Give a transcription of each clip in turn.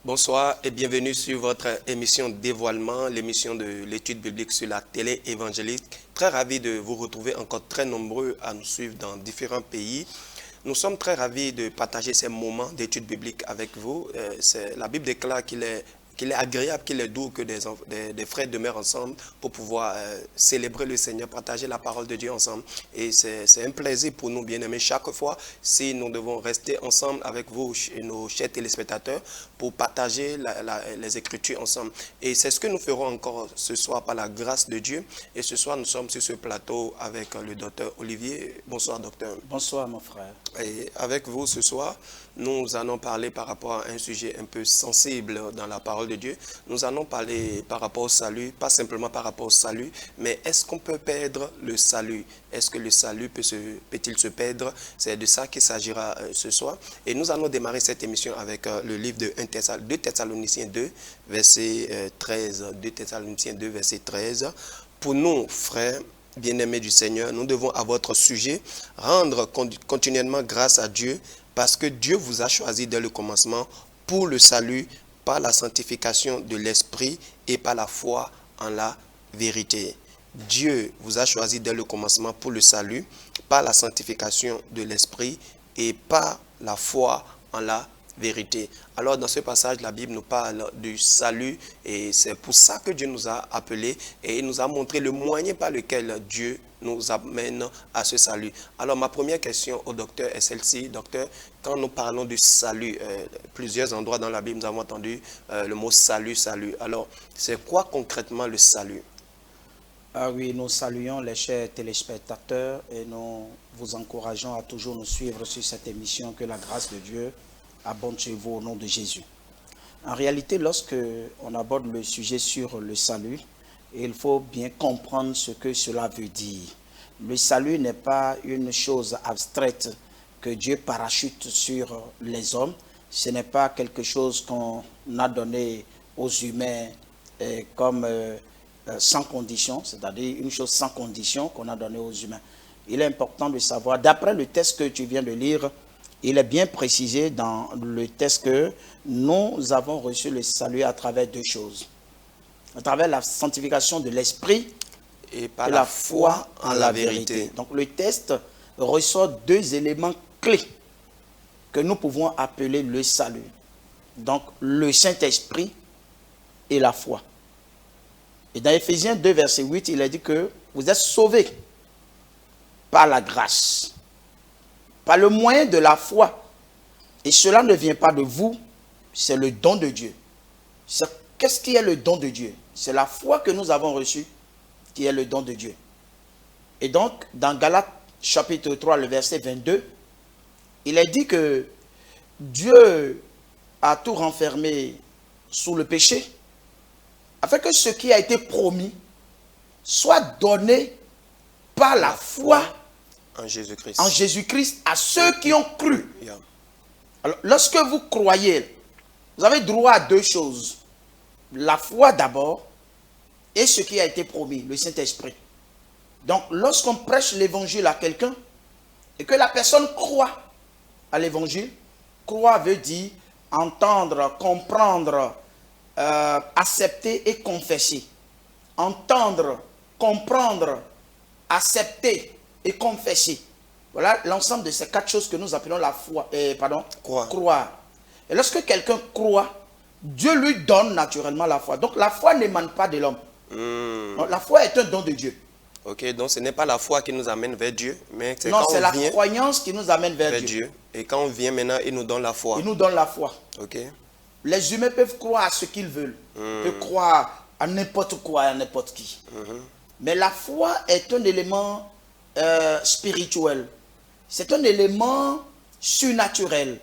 Bonsoir et bienvenue sur votre émission Dévoilement, l'émission de l'étude biblique sur la télé évangélique. Très ravi de vous retrouver encore très nombreux à nous suivre dans différents pays. Nous sommes très ravis de partager ces moments d'étude biblique avec vous. La Bible déclare qu'il est agréable, qu'il est doux que des frères demeurent ensemble pour pouvoir célébrer le Seigneur, partager la parole de Dieu ensemble. Et c'est un plaisir pour nous, bien-aimés, chaque fois, si nous devons rester ensemble avec vous et nos chers téléspectateurs pour partager les Écritures ensemble. Et c'est ce que nous ferons encore ce soir par la grâce de Dieu. Et ce soir, nous sommes sur ce plateau avec le docteur Olivier. Bonsoir, docteur. Bonsoir, mon frère. Et avec vous ce soir, nous allons parler par rapport à un sujet un peu sensible dans la parole de Dieu. Nous allons parler par rapport au salut, pas simplement par rapport au salut, mais est-ce qu'on peut perdre le salut? Est-ce que le salut peut-il se perdre? C'est de ça qu'il s'agira ce soir. Et nous allons démarrer cette émission avec le livre de 2 Thessaloniciens 2, verset 13. 2 Thessaloniciens 2, verset 13. Pour nous, frères, bien-aimés du Seigneur, nous devons à votre sujet rendre continuellement grâce à Dieu parce que Dieu vous a choisi dès le commencement pour le salut par la sanctification de l'esprit et par la foi en la vérité. Dieu vous a choisi dès le commencement pour le salut par la sanctification de l'esprit et par la foi en la vérité. Alors dans ce passage, la Bible nous parle du salut et c'est pour ça que Dieu nous a appelés et il nous a montré le moyen par lequel Dieu nous amène à ce salut. Alors ma première question au docteur est celle-ci. Docteur, quand nous parlons du salut, plusieurs endroits dans la Bible nous avons entendu le mot salut, salut. Alors c'est quoi concrètement le salut? Ah oui, nous saluons les chers téléspectateurs et nous vous encourageons à toujours nous suivre sur cette émission. Que la grâce de Dieu abonde chez vous au nom de Jésus. En réalité, lorsque on aborde le sujet sur le salut, il faut bien comprendre ce que cela veut dire. Le salut n'est pas une chose abstraite que Dieu parachute sur les hommes. Ce n'est pas quelque chose qu'on a donné aux humains comme sans condition, c'est-à-dire une chose sans condition qu'on a donnée aux humains. Il est important de savoir, d'après le texte que tu viens de lire, il est bien précisé dans le texte que nous avons reçu le salut à travers deux choses. À travers la sanctification de l'esprit et par la foi en la vérité. Donc le texte ressort deux éléments clés que nous pouvons appeler le salut. Donc le Saint-Esprit et la foi. Et dans Éphésiens 2, verset 8, il est dit que vous êtes sauvés par la grâce, par le moyen de la foi. Et cela ne vient pas de vous, c'est le don de Dieu. Qu'est-ce qui est le don de Dieu? C'est la foi que nous avons reçue qui est le don de Dieu. Et donc, dans Galates chapitre 3, le verset 22, il est dit que Dieu a tout renfermé sous le péché, afin que ce qui a été promis soit donné par la foi en Jésus-Christ. En Jésus-Christ à ceux qui ont cru. Yeah. Alors, lorsque vous croyez, vous avez droit à deux choses. La foi d'abord et ce qui a été promis, le Saint-Esprit. Donc, lorsqu'on prêche l'évangile à quelqu'un et que la personne croit à l'évangile, croire veut dire entendre, comprendre, accepter et confesser. Entendre, comprendre, accepter et confesser. Voilà l'ensemble de ces quatre choses que nous appelons la foi. Croire. Et lorsque quelqu'un croit, Dieu lui donne naturellement la foi. Donc la foi n'émane pas de l'homme. La foi est un don de Dieu. Ok, donc ce n'est pas la foi qui nous amène vers Dieu, mais c'est non, c'est la croyance qui nous amène vers Dieu. Et quand on vient maintenant, il nous donne la foi. Il nous donne la foi. Ok. Les humains peuvent croire à ce qu'ils veulent. Ils peuvent croire à n'importe quoi, à n'importe qui. Mais la foi est un élément spirituel. C'est un élément surnaturel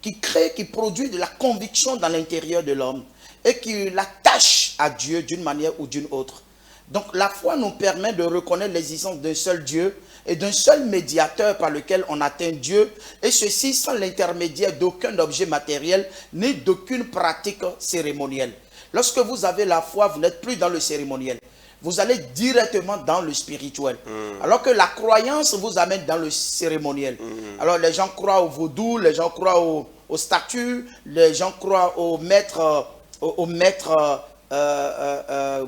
qui crée, qui produit de la conviction dans l'intérieur de l'homme et qui l'attache à Dieu d'une manière ou d'une autre. Donc la foi nous permet de reconnaître l'existence d'un seul Dieu et d'un seul médiateur par lequel on atteint Dieu, et ceci sans l'intermédiaire d'aucun objet matériel ni d'aucune pratique cérémonielle. Lorsque vous avez la foi, vous n'êtes plus dans le cérémoniel. Vous allez directement dans le spirituel. Alors que la croyance vous amène dans le cérémoniel. Alors les gens croient au vaudou, les gens croient aux statues, les gens croient aux maîtres,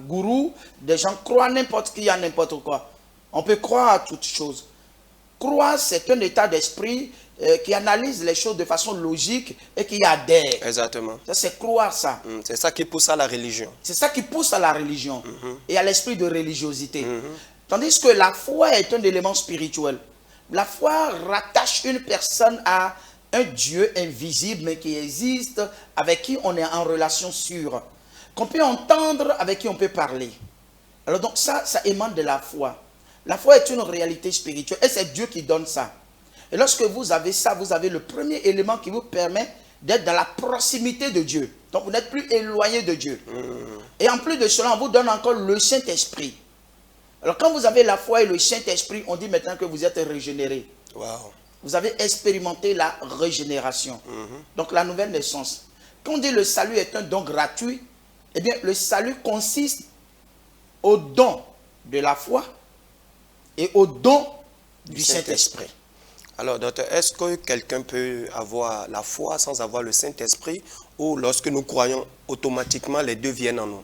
gourous, des gens croient n'importe qui à n'importe quoi. On peut croire à toutes choses. Croire, c'est un état d'esprit qui analyse les choses de façon logique et qui adhère. Exactement. Ça, c'est croire ça. C'est ça qui pousse à la religion. C'est ça qui pousse à la religion et à l'esprit de religiosité. Tandis que la foi est un élément spirituel. La foi rattache une personne à un Dieu invisible mais qui existe, avec qui on est en relation sûre, qu'on peut entendre, avec qui on peut parler. Alors donc ça émane de la foi. La foi est une réalité spirituelle et c'est Dieu qui donne ça. Et lorsque vous avez ça, vous avez le premier élément qui vous permet d'être dans la proximité de Dieu. Donc vous n'êtes plus éloigné de Dieu. Et en plus de cela, on vous donne encore le Saint-Esprit. Alors quand vous avez la foi et le Saint-Esprit, on dit maintenant que vous êtes régénéré. Wow. Vous avez expérimenté la régénération. Donc la nouvelle naissance. Quand on dit le salut est un don gratuit, eh bien le salut consiste au don de la foi et au don du Saint-Esprit. Alors, docteur, est-ce que quelqu'un peut avoir la foi sans avoir le Saint-Esprit, ou lorsque nous croyons, automatiquement les deux viennent en nous?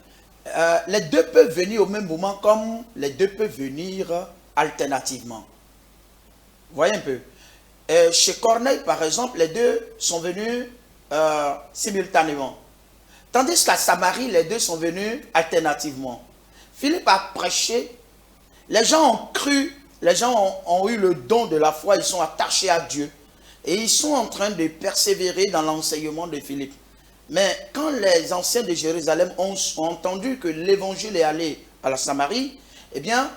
Les deux peuvent venir au même moment, comme les deux peuvent venir alternativement. Vous voyez un peu. Chez Corneille, par exemple, les deux sont venus simultanément. Tandis qu'à Samarie, les deux sont venus alternativement. Philippe a prêché, les gens ont cru, les gens ont eu le don de la foi, ils sont attachés à Dieu. Et ils sont en train de persévérer dans l'enseignement de Philippe. Mais quand les anciens de Jérusalem ont entendu que l'évangile est allé à la Samarie, eh bien,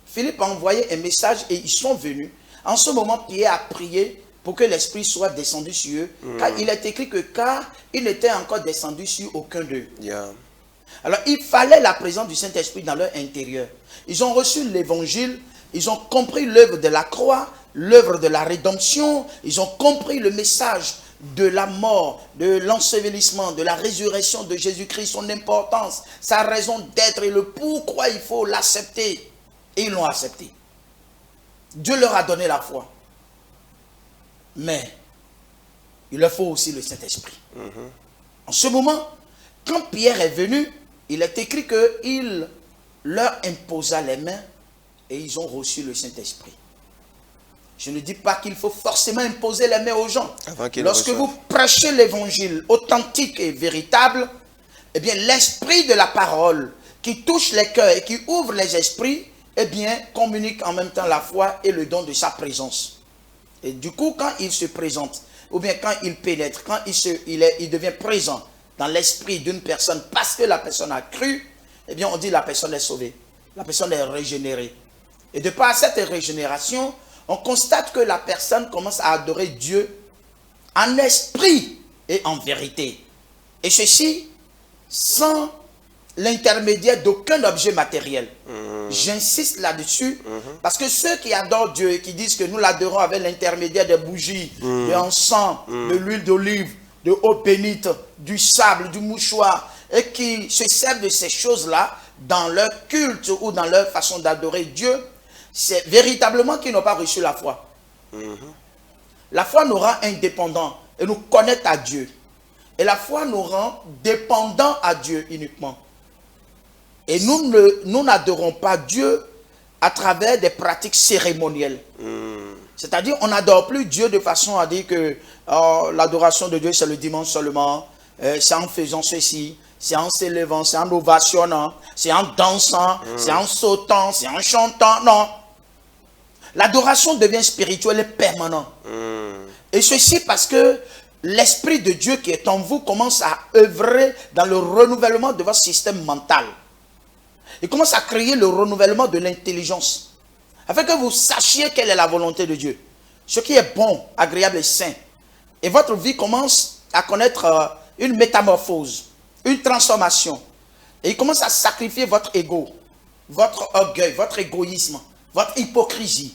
Philippe a envoyé un message et ils sont venus. En ce moment, Pierre a prié pour que l'Esprit soit descendu sur eux. Car il est écrit que car il n'était encore descendu sur aucun d'eux. Yeah. Alors, il fallait la présence du Saint-Esprit dans leur intérieur. Ils ont reçu l'évangile, ils ont compris l'œuvre de la croix, l'œuvre de la rédemption, ils ont compris le message de la mort, de l'ensevelissement, de la résurrection de Jésus-Christ, son importance, sa raison d'être et le pourquoi il faut l'accepter. Et ils l'ont accepté. Dieu leur a donné la foi. Mais il leur faut aussi le Saint-Esprit. En ce moment, quand Pierre est venu, il est écrit qu'il leur imposa les mains et ils ont reçu le Saint-Esprit. Je ne dis pas qu'il faut forcément imposer les mains aux gens. Lorsque vous prêchez l'évangile authentique et véritable, eh bien l'esprit de la parole qui touche les cœurs et qui ouvre les esprits, eh bien communique en même temps la foi et le don de sa présence. Et du coup, quand il se présente, ou bien quand il pénètre, quand il devient présent dans l'esprit d'une personne parce que la personne a cru, eh bien on dit la personne est sauvée, la personne est régénérée. Et de par cette régénération, on constate que la personne commence à adorer Dieu en esprit et en vérité. Et ceci sans l'intermédiaire d'aucun objet matériel. J'insiste là-dessus parce que ceux qui adorent Dieu et qui disent que nous l'adorons avec l'intermédiaire des bougies, de l'encens, de l'huile d'olive, de eau bénite, du sable, du mouchoir, et qui se servent de ces choses-là dans leur culte ou dans leur façon d'adorer Dieu, c'est véritablement qu'ils n'ont pas reçu la foi. La foi nous rend indépendants et nous connecte à Dieu. Et la foi nous rend dépendants à Dieu uniquement. Et nous n'adorons pas Dieu à travers des pratiques cérémonielles. C'est-à-dire, on n'adore plus Dieu de façon à dire que l'adoration de Dieu, c'est le dimanche seulement, c'est en faisant ceci, c'est en s'élevant, c'est en ovationnant, c'est en dansant, c'est en sautant, c'est en chantant. Non. L'adoration devient spirituelle et permanente. Et ceci parce que l'Esprit de Dieu qui est en vous commence à œuvrer dans le renouvellement de votre système mental. Il commence à créer le renouvellement de l'intelligence. Afin que vous sachiez quelle est la volonté de Dieu. Ce qui est bon, agréable et sain. Et votre vie commence à connaître une métamorphose, une transformation. Et il commence à sacrifier votre ego, votre orgueil, votre égoïsme, votre hypocrisie.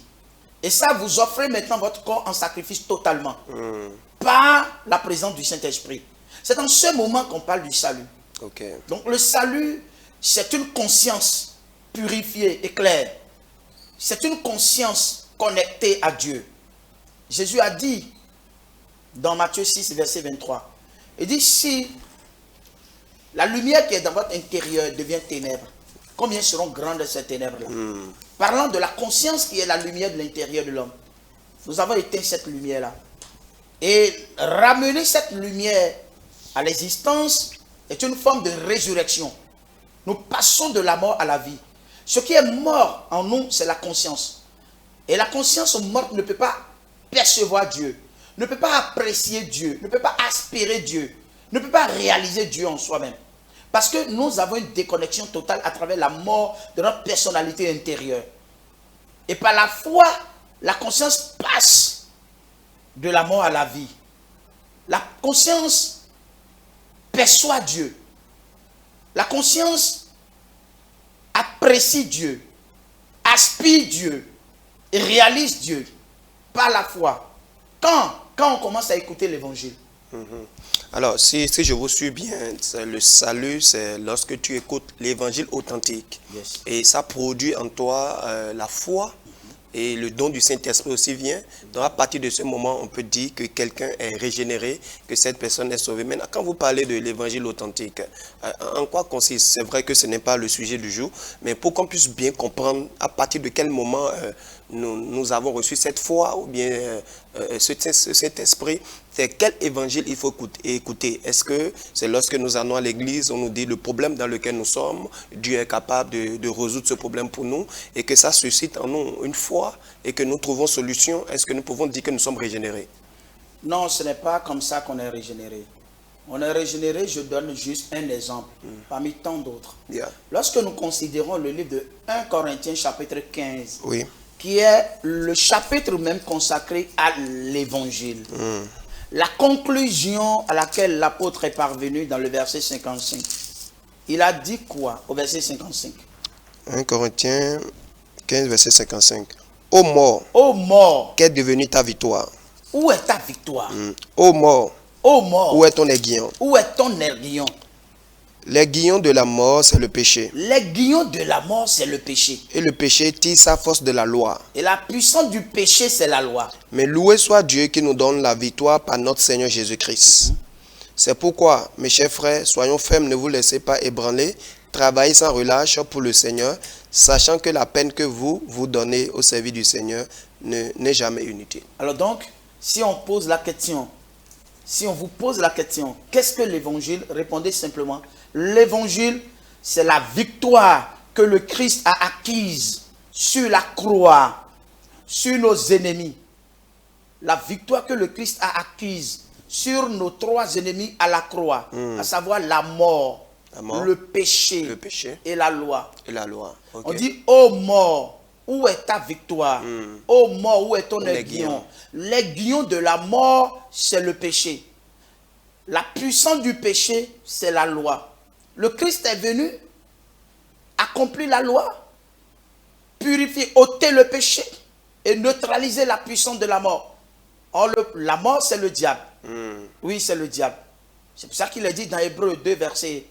Et ça, vous offrez maintenant votre corps en sacrifice totalement. Par la présence du Saint-Esprit. C'est dans ce moment qu'on parle du salut. Donc le salut, c'est une conscience purifiée et claire. C'est une conscience connectée à Dieu. Jésus a dit dans Matthieu 6, verset 23. Il dit, si la lumière qui est dans votre intérieur devient ténèbres, combien seront grandes ces ténèbres-là? Parlant de la conscience qui est la lumière de l'intérieur de l'homme. Nous avons éteint cette lumière-là. Et ramener cette lumière à l'existence est une forme de résurrection. Nous passons de la mort à la vie. Ce qui est mort en nous, c'est la conscience. Et la conscience morte ne peut pas percevoir Dieu, ne peut pas apprécier Dieu, ne peut pas aspirer Dieu, ne peut pas réaliser Dieu en soi-même. Parce que nous avons une déconnexion totale à travers la mort de notre personnalité intérieure. Et par la foi, la conscience passe de la mort à la vie. La conscience perçoit Dieu. La conscience apprécie Dieu, aspire Dieu et réalise Dieu par la foi. Quand on commence à écouter l'évangile. Alors, si je vous suis bien, le salut, c'est lorsque tu écoutes l'évangile authentique. Yes. Et ça produit en toi la foi. Et le don du Saint-Esprit aussi vient. Donc à partir de ce moment, on peut dire que quelqu'un est régénéré, que cette personne est sauvée. Maintenant, quand vous parlez de l'évangile authentique, en quoi consiste? C'est vrai que ce n'est pas le sujet du jour, mais pour qu'on puisse bien comprendre à partir de quel moment nous avons reçu cette foi ou bien cet esprit, c'est quel évangile il faut écouter. Est-ce que c'est lorsque nous allons à l'église, on nous dit le problème dans lequel nous sommes, Dieu est capable de résoudre ce problème pour nous et que ça suscite en nous une foi et que nous trouvons solution? Est-ce que nous pouvons dire que nous sommes régénérés? Non, ce n'est pas comme ça qu'on est régénéré. On est régénéré, je donne juste un exemple, parmi tant d'autres. Yeah. Lorsque nous considérons le livre de 1 Corinthiens chapitre 15, Oui. qui est le chapitre même consacré à l'évangile, la conclusion à laquelle l'apôtre est parvenu dans le verset 55, il a dit quoi au verset 55? 1 Corinthiens 15, verset 55. Ô mort, Ô mort, qu'est devenue ta victoire? où est ta victoire? Ô mort, Ô mort, où est ton aiguillon? où est ton aiguillon? L'aiguillon de la mort, c'est le péché. L'aiguillon de la mort, c'est le péché. Et le péché tire sa force de la loi. Et la puissance du péché, c'est la loi. Mais loué soit Dieu qui nous donne la victoire par notre Seigneur Jésus-Christ. C'est pourquoi, mes chers frères, soyons fermes, ne vous laissez pas ébranler, travaillez sans relâche pour le Seigneur, sachant que la peine que vous donnez au service du Seigneur n'est jamais inutile. Alors donc, si on pose la question, si on vous pose la question, qu'est-ce que l'évangile? Répondez simplement, l'évangile, c'est la victoire que le Christ a acquise sur la croix, sur nos ennemis. La victoire que le Christ a acquise sur nos trois ennemis à la croix, à savoir la mort, le péché et la loi. Et la loi. Okay. On dit, ô mort, où est ta victoire? Ô mort, où est ton aiguillon? L'aiguillon de la mort, c'est le péché. La puissance du péché, c'est la loi. Le Christ est venu accomplir la loi, purifier, ôter le péché et neutraliser la puissance de la mort. Or, la mort, c'est le diable. Oui, c'est le diable. C'est pour ça qu'il est dit dans Hébreux 2, verset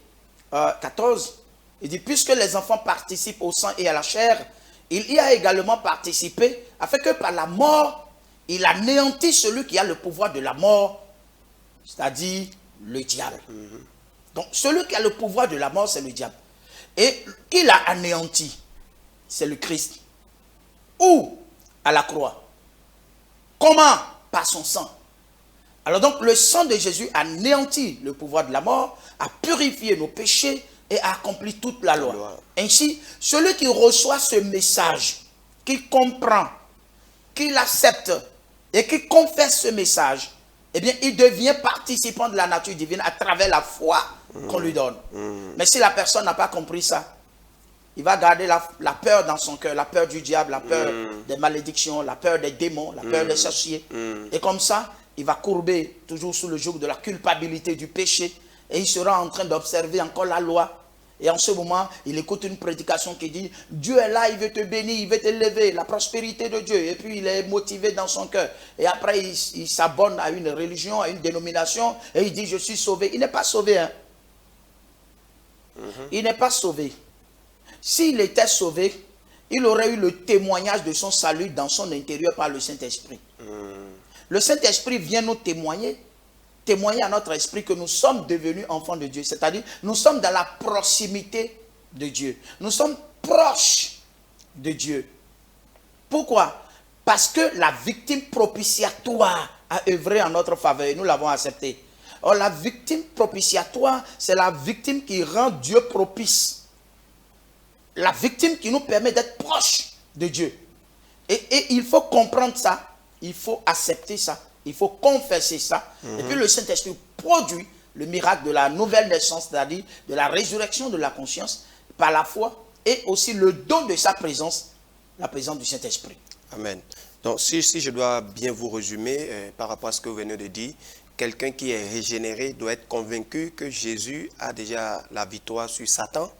14, il dit, puisque les enfants participent au sang et à la chair, il y a également participé, afin que par la mort, il anéantit celui qui a le pouvoir de la mort, c'est-à-dire le diable. Donc, celui qui a le pouvoir de la mort, c'est le diable. Et qui l'a anéanti? C'est le Christ. Où? À la croix. Comment? Par son sang. Alors donc, le sang de Jésus a anéanti le pouvoir de la mort, a purifié nos péchés et a accompli toute la loi. Ainsi, celui qui reçoit ce message, qui comprend, qui l'accepte et qui confesse ce message, eh bien, il devient participant de la nature divine à travers la foi qu'on lui donne. Mais si la personne n'a pas compris ça, il va garder la peur dans son cœur, la peur du diable, la peur des malédictions, la peur des démons, la peur des sorciers. Et comme ça, il va courber toujours sous le joug de la culpabilité du péché et il sera en train d'observer encore la loi. Et en ce moment, il écoute une prédication qui dit « Dieu est là, il veut te bénir, il veut t'élever, la prospérité de Dieu. » Et puis, il est motivé dans son cœur. Et après, il s'abonne à une religion, à une dénomination, et il dit « Je suis sauvé. » Il n'est pas sauvé. Hein? Il n'est pas sauvé. S'il était sauvé, il aurait eu le témoignage de son salut dans son intérieur par le Saint-Esprit. Le Saint-Esprit vient nous témoigner à notre esprit que nous sommes devenus enfants de Dieu. C'est-à-dire, nous sommes dans la proximité de Dieu. Nous sommes proches de Dieu. Pourquoi? Parce que la victime propitiatoire a œuvré en notre faveur et nous l'avons accepté. Or, la victime propitiatoire, c'est la victime qui rend Dieu propice. La victime qui nous permet d'être proches de Dieu. Et il faut comprendre ça, il faut accepter ça, il faut confesser ça. Et puis le Saint-Esprit produit le miracle de la nouvelle naissance, c'est-à-dire de la résurrection de la conscience par la foi et aussi le don de sa présence, la présence du Saint-Esprit. Amen. Donc, si je dois bien vous résumer par rapport à ce que vous venez de dire, quelqu'un qui est régénéré doit être convaincu que Jésus a déjà la victoire sur Satan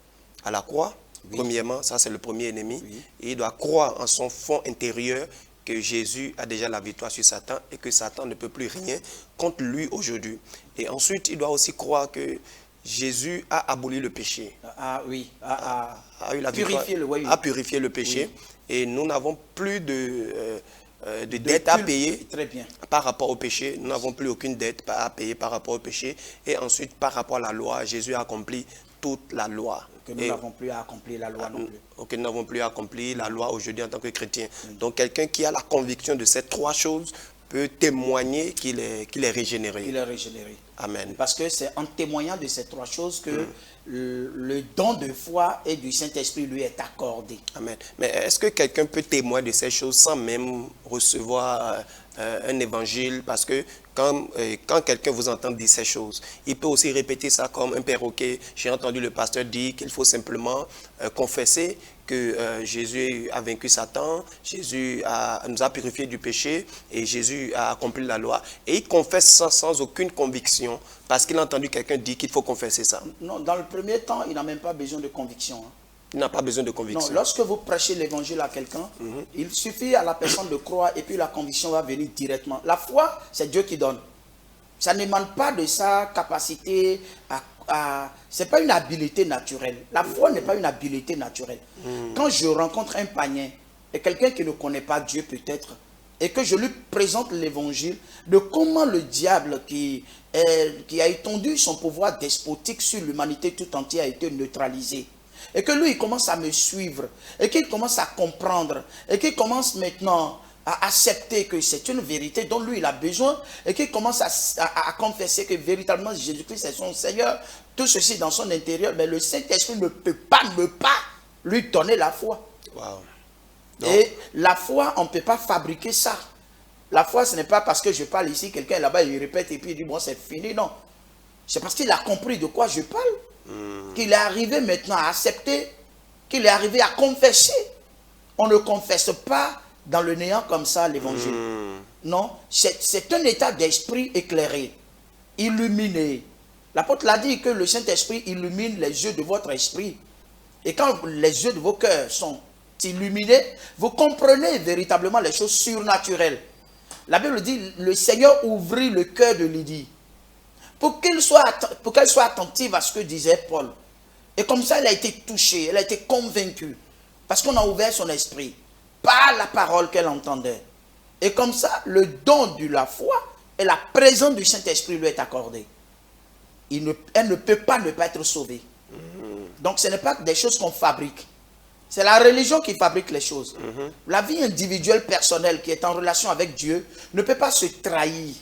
à la croix. Oui. Premièrement, ça c'est le premier ennemi. Oui. Et il doit croire en son fond intérieur que Jésus a déjà la victoire sur Satan et que Satan ne peut plus rien contre lui aujourd'hui. Et ensuite, il doit aussi croire que Jésus a aboli le péché. Ah oui, a eu la victoire, a purifié le péché. Oui. Et nous n'avons plus de dette à payer. Très bien. Par rapport au péché. Nous n'avons plus aucune dette à payer par rapport au péché. Et ensuite, par rapport à la loi, Jésus a accompli toute la loi. Que nous n'avons plus à accomplir la loi non plus. Que nous n'avons plus à accomplir la loi aujourd'hui en tant que chrétien. Donc quelqu'un qui a la conviction de ces trois choses peut témoigner qu'il est régénéré. Il est régénéré. Amen. Parce que c'est en témoignant de ces trois choses que le don de foi et du Saint-Esprit lui est accordé. Amen. Mais est-ce que quelqu'un peut témoigner de ces choses sans même recevoir un évangile? Parce que quand quelqu'un vous entend dire ces choses, il peut aussi répéter ça comme un perroquet. J'ai entendu le pasteur dire qu'il faut simplement confesser que Jésus a vaincu Satan, Jésus nous a purifié du péché et Jésus a accompli la loi. Et il confesse ça sans aucune conviction parce qu'il a entendu quelqu'un dire qu'il faut confesser ça. Non, dans le premier temps, il n'a même pas besoin de conviction. Hein. Il n'a pas besoin de conviction. Non, lorsque vous prêchez l'évangile à quelqu'un, il suffit à la personne de croire et puis la conviction va venir directement. La foi, c'est Dieu qui donne. Ça n'émane pas de sa capacité c'est pas une habileté naturelle. La foi n'est pas une habileté naturelle. Quand je rencontre un païen et quelqu'un qui ne connaît pas Dieu peut-être, et que je lui présente l'évangile de comment le diable qui a étendu son pouvoir despotique sur l'humanité tout entière a été neutralisé, et que lui il commence à me suivre, et qu'il commence à comprendre, et qu'il commence maintenant à accepter que c'est une vérité dont lui il a besoin, et qu'il commence à confesser que véritablement Jésus-Christ est son Seigneur, tout ceci dans son intérieur, mais le Saint-Esprit ne peut pas ne pas lui donner la foi. Wow. Et la foi, on ne peut pas fabriquer ça. La foi, ce n'est pas parce que je parle ici, quelqu'un est là-bas, il répète et puis il dit bon c'est fini, non. C'est parce qu'il a compris de quoi je parle, qu'il est arrivé maintenant à accepter, qu'il est arrivé à confesser. On ne confesse pas dans le néant comme ça l'évangile. Non, c'est un état d'esprit éclairé, illuminé. L'apôtre l'a dit que le Saint-Esprit illumine les yeux de votre esprit. Et quand les yeux de vos cœurs sont illuminés, vous comprenez véritablement les choses surnaturelles. La Bible dit, le Seigneur ouvrit le cœur de Lydie pour qu'elle soit attentive à ce que disait Paul. Et comme ça, elle a été touchée, elle a été convaincue. Parce qu'on a ouvert son esprit par la parole qu'elle entendait. Et comme ça, le don de la foi et la présence du Saint-Esprit lui est accordée. Elle ne peut pas ne pas être sauvée. Donc ce n'est pas des choses qu'on fabrique. C'est la religion qui fabrique les choses. La vie individuelle, personnelle, qui est en relation avec Dieu, ne peut pas se trahir,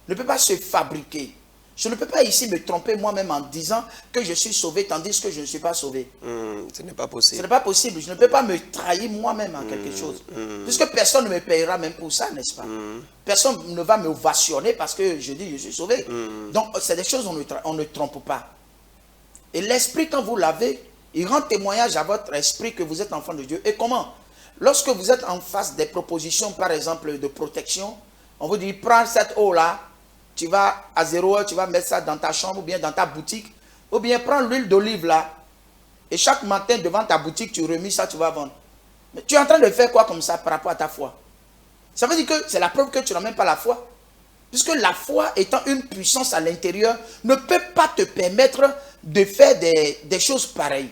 ne peut pas se fabriquer. Je ne peux pas ici me tromper moi-même en disant que je suis sauvé tandis que je ne suis pas sauvé. Ce n'est pas possible. Ce n'est pas possible. Je ne peux pas me trahir moi-même en quelque chose. Puisque personne ne me payera même pour ça, n'est-ce pas? Personne ne va me ovationner parce que je dis je suis sauvé. Donc, c'est des choses on ne trompe pas. Et l'esprit, quand vous l'avez, il rend témoignage à votre esprit que vous êtes enfant de Dieu. Et comment? Lorsque vous êtes en face des propositions, par exemple, de protection, on vous dit, prends cette eau-là, tu vas à 0 heure, tu vas mettre ça dans ta chambre ou bien dans ta boutique, ou bien prends l'huile d'olive là, et chaque matin devant ta boutique, tu remis ça, tu vas vendre. Mais tu es en train de faire quoi comme ça par rapport à ta foi? Ça veut dire que c'est la preuve que tu n'as même pas la foi. Puisque la foi, étant une puissance à l'intérieur, ne peut pas te permettre de faire des choses pareilles.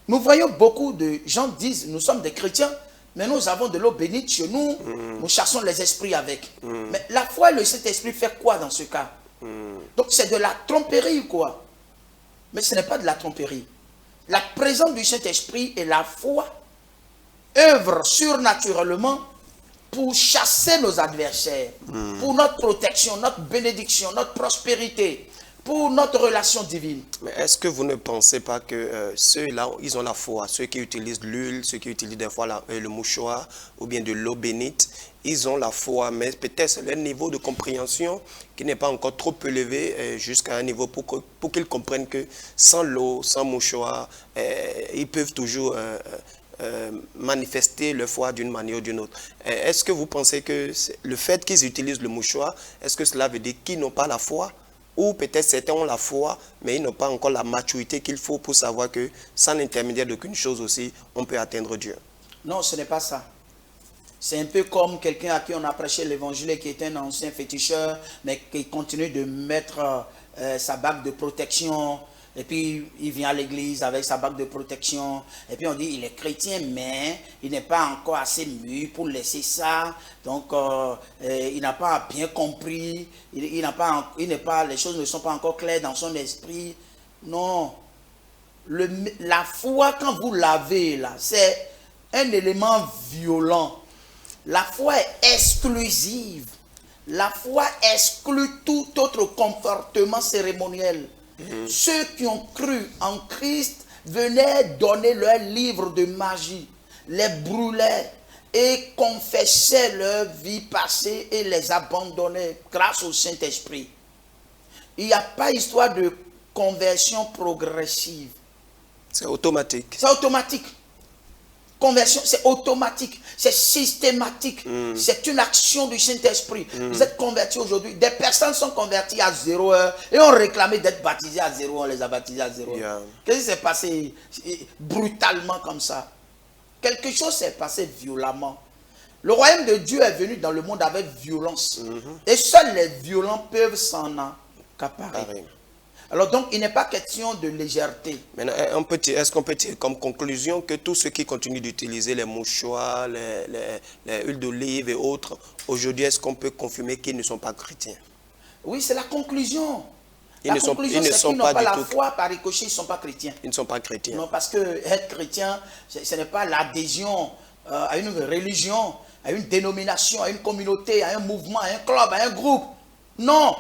Nous voyons beaucoup de gens disent, nous sommes des chrétiens, Mais nous avons de l'eau bénite chez nous. Nous chassons les esprits avec. Mais la foi et le Saint-Esprit fait quoi dans ce cas? Donc c'est de la tromperie, quoi. Mais ce n'est pas de la tromperie. La présence du Saint-Esprit et la foi œuvrent surnaturellement pour chasser nos adversaires, pour notre protection, notre bénédiction, notre prospérité, pour notre relation divine. Mais est-ce que vous ne pensez pas que ceux-là, ils ont la foi, ceux qui utilisent l'huile, ceux qui utilisent des fois le mouchoir ou bien de l'eau bénite, ils ont la foi, mais peut-être c'est leur niveau de compréhension qui n'est pas encore trop élevé jusqu'à un niveau pour qu'ils comprennent que sans l'eau, sans mouchoir, ils peuvent toujours manifester leur foi d'une manière ou d'une autre. Est-ce que vous pensez que le fait qu'ils utilisent le mouchoir, est-ce que cela veut dire qu'ils n'ont pas la foi? Ou peut-être certains ont la foi, mais ils n'ont pas encore la maturité qu'il faut pour savoir que sans l'intermédiaire d'aucune chose aussi, on peut atteindre Dieu? Non, ce n'est pas ça. C'est un peu comme quelqu'un à qui on a prêché l'évangile et qui est un ancien féticheur, mais qui continue de mettre sa bague de protection. Et puis, il vient à l'église avec sa bague de protection. Et puis, on dit, il est chrétien, mais il n'est pas encore assez mûr pour laisser ça. Donc, il n'a pas bien compris. Les choses ne sont pas encore claires dans son esprit. Non. La foi, quand vous l'avez, là, c'est un élément violent. La foi est exclusive. La foi exclut tout autre comportement cérémoniel. Ceux qui ont cru en Christ venaient donner leur livre de magie, les brûlaient et confessaient leur vie passée et les abandonnaient grâce au Saint-Esprit. Il n'y a pas histoire de conversion progressive. C'est automatique. C'est automatique. Conversion, c'est automatique, c'est systématique, c'est une action du Saint-Esprit. Vous êtes convertis aujourd'hui, des personnes sont converties à 0 heure et ont réclamé d'être baptisées à 0 heure, on les a baptisées à 0 heure. Qu'est-ce qui s'est passé brutalement comme ça? Quelque chose s'est passé violemment. Le royaume de Dieu est venu dans le monde avec violence. Et seuls les violents peuvent s'en accaparer. Alors donc, il n'est pas question de légèreté. Maintenant, est-ce qu'on peut tirer comme conclusion que tous ceux qui continuent d'utiliser les mouchoirs, les huiles d'olive et autres, aujourd'hui, est-ce qu'on peut confirmer qu'ils ne sont pas chrétiens? Oui, c'est la conclusion. Ils ne sont pas la foi, par ricochet, ils ne sont pas chrétiens. Ils ne sont pas chrétiens. Non, parce que être chrétien, ce n'est pas l'adhésion à une religion, à une dénomination, à une communauté, à un mouvement, à un club, à un groupe. Non.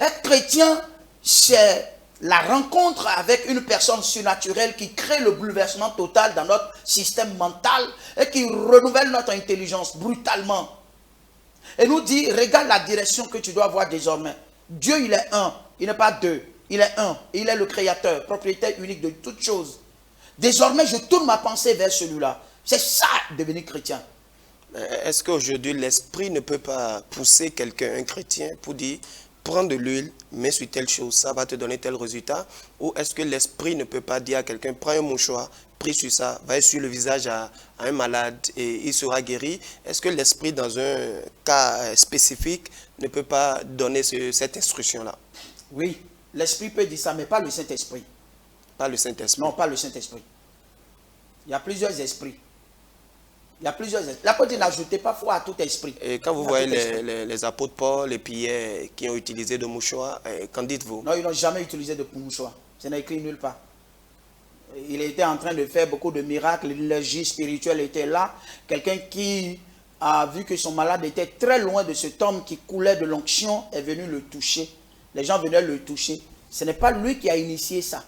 Être chrétien, c'est la rencontre avec une personne surnaturelle qui crée le bouleversement total dans notre système mental et qui renouvelle notre intelligence brutalement. Et nous dit, regarde la direction que tu dois avoir désormais. Dieu, il est un, il n'est pas deux. Il est un, il est le créateur, propriétaire unique de toutes choses. Désormais, je tourne ma pensée vers celui-là. C'est ça, devenir chrétien. Est-ce qu'aujourd'hui, l'esprit ne peut pas pousser quelqu'un, un chrétien, pour dire, prends de l'huile, mets sur telle chose, ça va te donner tel résultat? Ou est-ce que l'esprit ne peut pas dire à quelqu'un, prends un mouchoir, prie sur ça, va sur le visage à un malade et il sera guéri? Est-ce que l'esprit, dans un cas spécifique, ne peut pas donner cette instruction-là? Oui, l'esprit peut dire ça, mais pas le Saint-Esprit. Pas le Saint-Esprit? Non, pas le Saint-Esprit. Il y a plusieurs esprits. Il y a plusieurs esprits. L'apôtre n'ajoutait pas foi à tout esprit. Et quand vous voyez les apôtres Paul et Pierre qui ont utilisé de mouchoirs, qu'en dites-vous? Non, ils n'ont jamais utilisé de mouchoirs. Ce n'est écrit nulle part. Il était en train de faire beaucoup de miracles. L'énergie spirituelle était là. Quelqu'un qui a vu que son malade était très loin de cet homme qui coulait de l'onction est venu le toucher. Les gens venaient le toucher. Ce n'est pas lui qui a initié ça.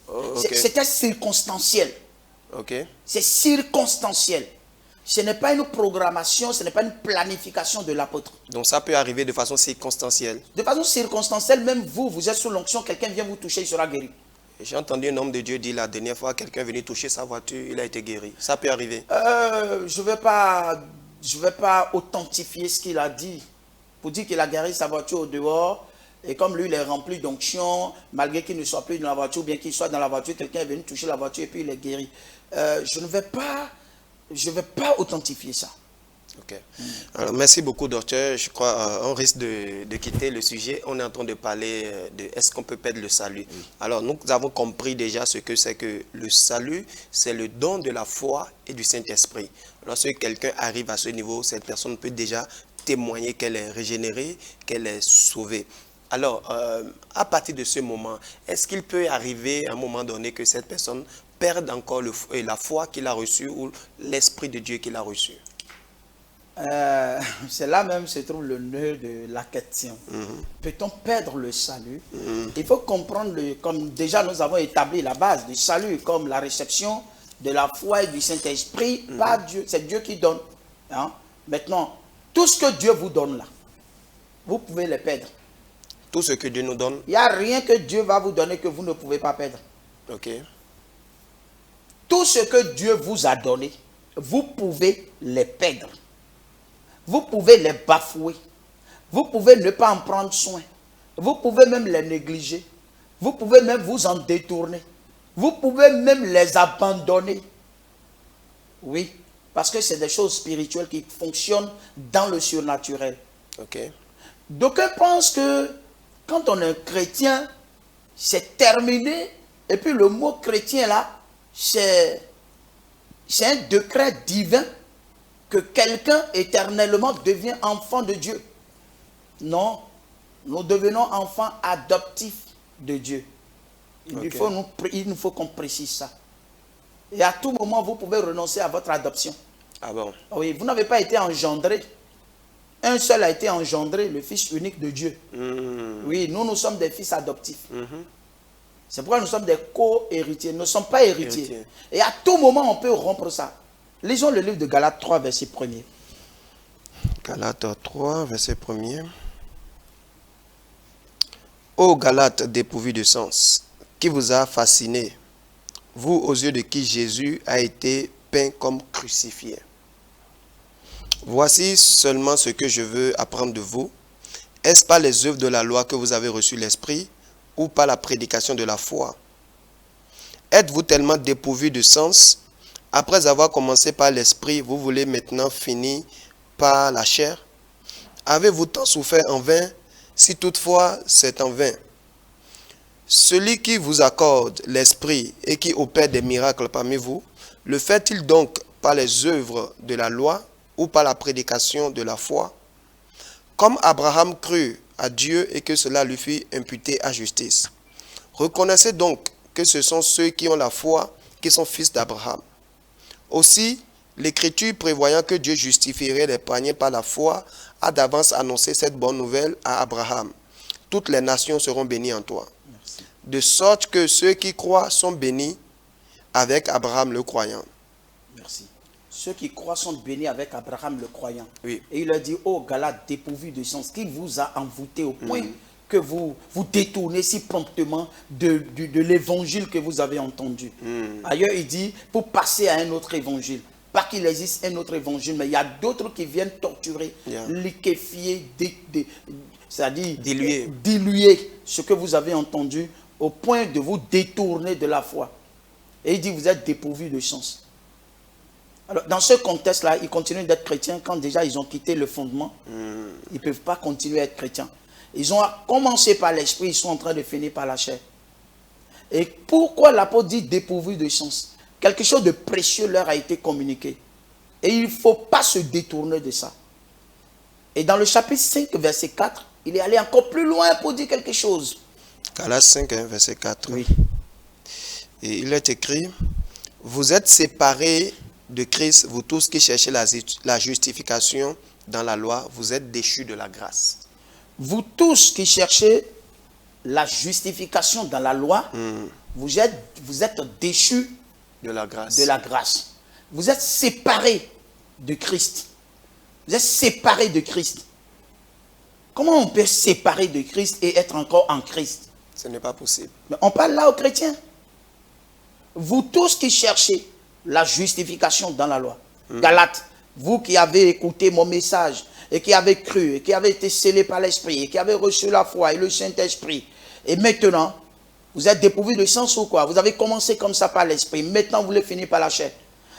Okay. C'était circonstanciel. Okay. C'est circonstanciel. Ce n'est pas une programmation, ce n'est pas une planification de l'apôtre. Donc ça peut arriver de façon circonstancielle. De façon circonstancielle, même vous êtes sous l'onction, quelqu'un vient vous toucher, il sera guéri. J'ai entendu un homme de Dieu dire la dernière fois, quelqu'un est venu toucher sa voiture, il a été guéri. Ça peut arriver. Je ne vais pas authentifier ce qu'il a dit. Pour dire qu'il a guéri sa voiture au dehors, et comme lui, il est rempli d'onction, malgré qu'il ne soit plus dans la voiture, ou bien qu'il soit dans la voiture, quelqu'un est venu toucher la voiture et puis il est guéri. Je ne vais pas authentifier ça. Ok. Alors, merci beaucoup, docteur. Je crois on risque de quitter le sujet. On est en train de parler de est-ce qu'on peut perdre le salut. Oui. Alors, nous avons compris déjà ce que c'est que le salut, c'est le don de la foi et du Saint-Esprit. Lorsque quelqu'un arrive à ce niveau, cette personne peut déjà témoigner qu'elle est régénérée, qu'elle est sauvée. Alors, à partir de ce moment, est-ce qu'il peut arriver à un moment donné que cette personne perde encore la foi qu'il a reçue ou l'Esprit de Dieu qu'il a reçu? C'est là même se trouve le nœud de la question. Peut-on perdre le salut? Il faut comprendre, comme déjà nous avons établi la base du salut, comme la réception de la foi et du Saint-Esprit par Dieu. C'est Dieu qui donne. Hein? Maintenant, tout ce que Dieu vous donne là, vous pouvez le perdre. Tout ce que Dieu nous donne? Il n'y a rien que Dieu va vous donner que vous ne pouvez pas perdre. Ok. Tout ce que Dieu vous a donné, vous pouvez les perdre. Vous pouvez les bafouer. Vous pouvez ne pas en prendre soin. Vous pouvez même les négliger. Vous pouvez même vous en détourner. Vous pouvez même les abandonner. Oui, parce que c'est des choses spirituelles qui fonctionnent dans le surnaturel. Ok. D'aucuns pensent que quand on est chrétien, c'est terminé. Et puis le mot chrétien là, c'est un décret divin que quelqu'un éternellement devient enfant de Dieu. Non, nous devenons enfants adoptifs de Dieu. Il nous faut qu'on précise ça. Et à tout moment, vous pouvez renoncer à votre adoption. Ah bon? Oui, vous n'avez pas été engendré. Un seul a été engendré, le Fils unique de Dieu. Oui, nous sommes des fils adoptifs. C'est pourquoi nous sommes des co-héritiers. Nous ne sommes pas héritiers. Et à tout moment, on peut rompre ça. Lisons le livre de Galates 3, verset 1er. Galates 3, verset 1er. Ô Galates dépourvus de sens, qui vous a fasciné, vous aux yeux de qui Jésus a été peint comme crucifié. Voici seulement ce que je veux apprendre de vous. Est-ce par les œuvres de la loi que vous avez reçu l'Esprit ou par la prédication de la foi? Êtes-vous tellement dépourvus de sens? Après avoir commencé par l'Esprit, vous voulez maintenant finir par la chair? Avez-vous tant souffert en vain, si toutefois c'est en vain? Celui qui vous accorde l'Esprit et qui opère des miracles parmi vous, le fait-il donc par les œuvres de la loi ou par la prédication de la foi? Comme Abraham crut à Dieu et que cela lui fut imputé à justice. Reconnaissez donc que ce sont ceux qui ont la foi qui sont fils d'Abraham. Aussi, l'Écriture prévoyant que Dieu justifierait les païens par la foi, a d'avance annoncé cette bonne nouvelle à Abraham. Toutes les nations seront bénies en toi. Merci. De sorte que ceux qui croient sont bénis avec Abraham le croyant. Merci. Ceux qui croient sont bénis avec Abraham le croyant. Oui. Et il a dit, ô Galates dépourvus de sens, qui vous a envoûté au point que vous vous détournez si promptement de l'évangile que vous avez entendu. Ailleurs, il dit, pour passer à un autre évangile. Pas qu'il existe un autre évangile, mais il y a d'autres qui viennent torturer, liquéfier, c'est-à-dire diluer ce que vous avez entendu au point de vous détourner de la foi. Et il dit, vous êtes dépourvus de sens. Alors, dans ce contexte-là, ils continuent d'être chrétiens quand déjà ils ont quitté le fondement. Ils ne peuvent pas continuer à être chrétiens. Ils ont commencé par l'esprit, ils sont en train de finir par la chair. Et pourquoi l'apôtre dit dépourvu de sens? Quelque chose de précieux leur a été communiqué. Et il ne faut pas se détourner de ça. Et dans le chapitre 5, verset 4, il est allé encore plus loin pour dire quelque chose. Galates 5, verset 4. Oui. Et il est écrit, vous êtes séparés de Christ, vous tous qui cherchez la justification dans la loi, vous êtes déchus de la grâce. Vous tous qui cherchez la justification dans la loi, vous êtes déchus de la grâce. De la grâce. Vous êtes séparés de Christ. Vous êtes séparés de Christ. Comment on peut se séparer de Christ et être encore en Christ? Ce n'est pas possible. Mais on parle là aux chrétiens. Vous tous qui cherchez la justification dans la loi. Galates, vous qui avez écouté mon message et qui avez cru et qui avez été scellés par l'Esprit et qui avez reçu la foi et le Saint-Esprit. Et maintenant, vous êtes dépourvus de sens ou quoi? Vous avez commencé comme ça par l'Esprit. Maintenant, vous voulez finir par la chair.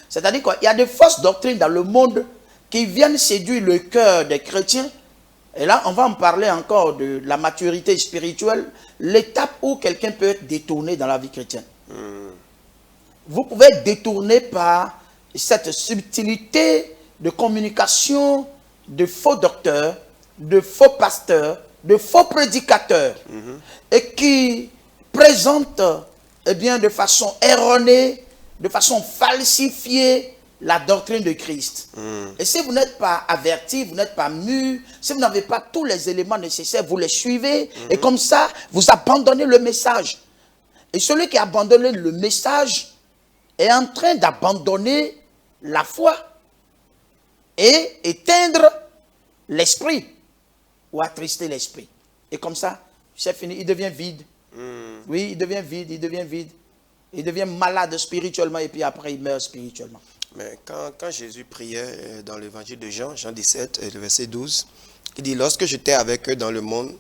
C'est-à-dire quoi? Il y a des fausses doctrines dans le monde qui viennent séduire le cœur des chrétiens. Et là, on va en parler encore de la maturité spirituelle, l'étape où quelqu'un peut être détourné dans la vie chrétienne. Vous pouvez être détourné par cette subtilité de communication de faux docteurs, de faux pasteurs, de faux prédicateurs, et qui présentent de façon erronée, de façon falsifiée, la doctrine de Christ. Et si vous n'êtes pas averti, vous n'êtes pas mûr, si vous n'avez pas tous les éléments nécessaires, vous les suivez, et comme ça, vous abandonnez le message. Et celui qui a abandonné le message est en train d'abandonner la foi et éteindre l'esprit ou attrister l'esprit. Et comme ça, c'est fini, il devient vide. Oui, il devient vide, il devient vide. Il devient malade spirituellement et puis après il meurt spirituellement. Mais quand Jésus priait dans l'évangile de Jean, Jean 17, le verset 12, il dit, lorsque j'étais avec eux dans le monde,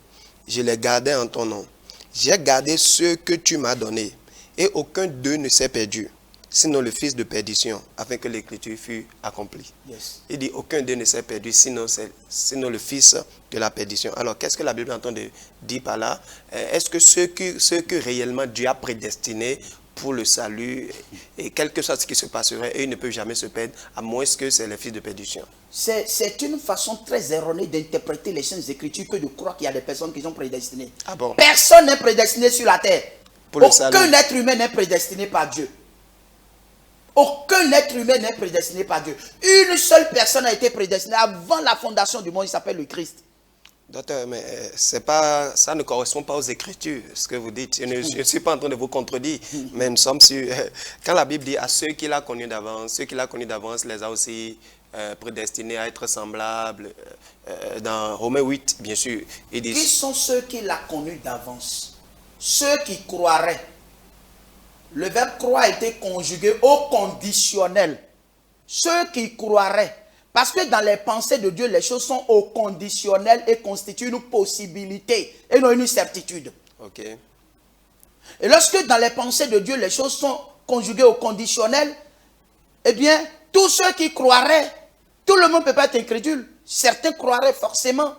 je les gardais en ton nom. J'ai gardé ceux que tu m'as donnés, et aucun d'eux ne s'est perdu, sinon le fils de perdition, afin que l'écriture fût accomplie. Yes. Il dit, aucun d'eux ne s'est perdu, sinon le fils de la perdition. Alors, qu'est-ce que la Bible entend de dire par là? Est-ce que ceux que réellement Dieu a prédestinés pour le salut, et quel que soit ce qui se passerait, eux, ils ne peuvent jamais se perdre, à moins que c'est les fils de perdition? C'est une façon très erronée d'interpréter les Saintes Écritures que de croire qu'il y a des personnes qui sont prédestinées. Ah bon? Personne n'est prédestiné sur la terre. Pour le Aucun salut. être humain n'est prédestiné par Dieu. Aucun être humain n'est prédestiné par Dieu. Une seule personne a été prédestinée avant la fondation du monde, il s'appelle le Christ. Docteur, mais ça ne correspond pas aux Écritures, ce que vous dites. Je ne suis pas en train de vous contredire, mais nous sommes sur... Quand la Bible dit à ceux qu'il a connus d'avance, les a aussi prédestinés à être semblables. Dans Romains 8, bien sûr, il dit... Qui sont ceux qu'il a connus d'avance? Ceux qui croiraient. Le verbe croire a été conjugué au conditionnel. Ceux qui croiraient. Parce que dans les pensées de Dieu, les choses sont au conditionnel et constituent une possibilité et non une certitude. Ok. Et lorsque dans les pensées de Dieu, les choses sont conjuguées au conditionnel, eh bien, tous ceux qui croiraient, tout le monde ne peut pas être incrédule. Certains croiraient forcément.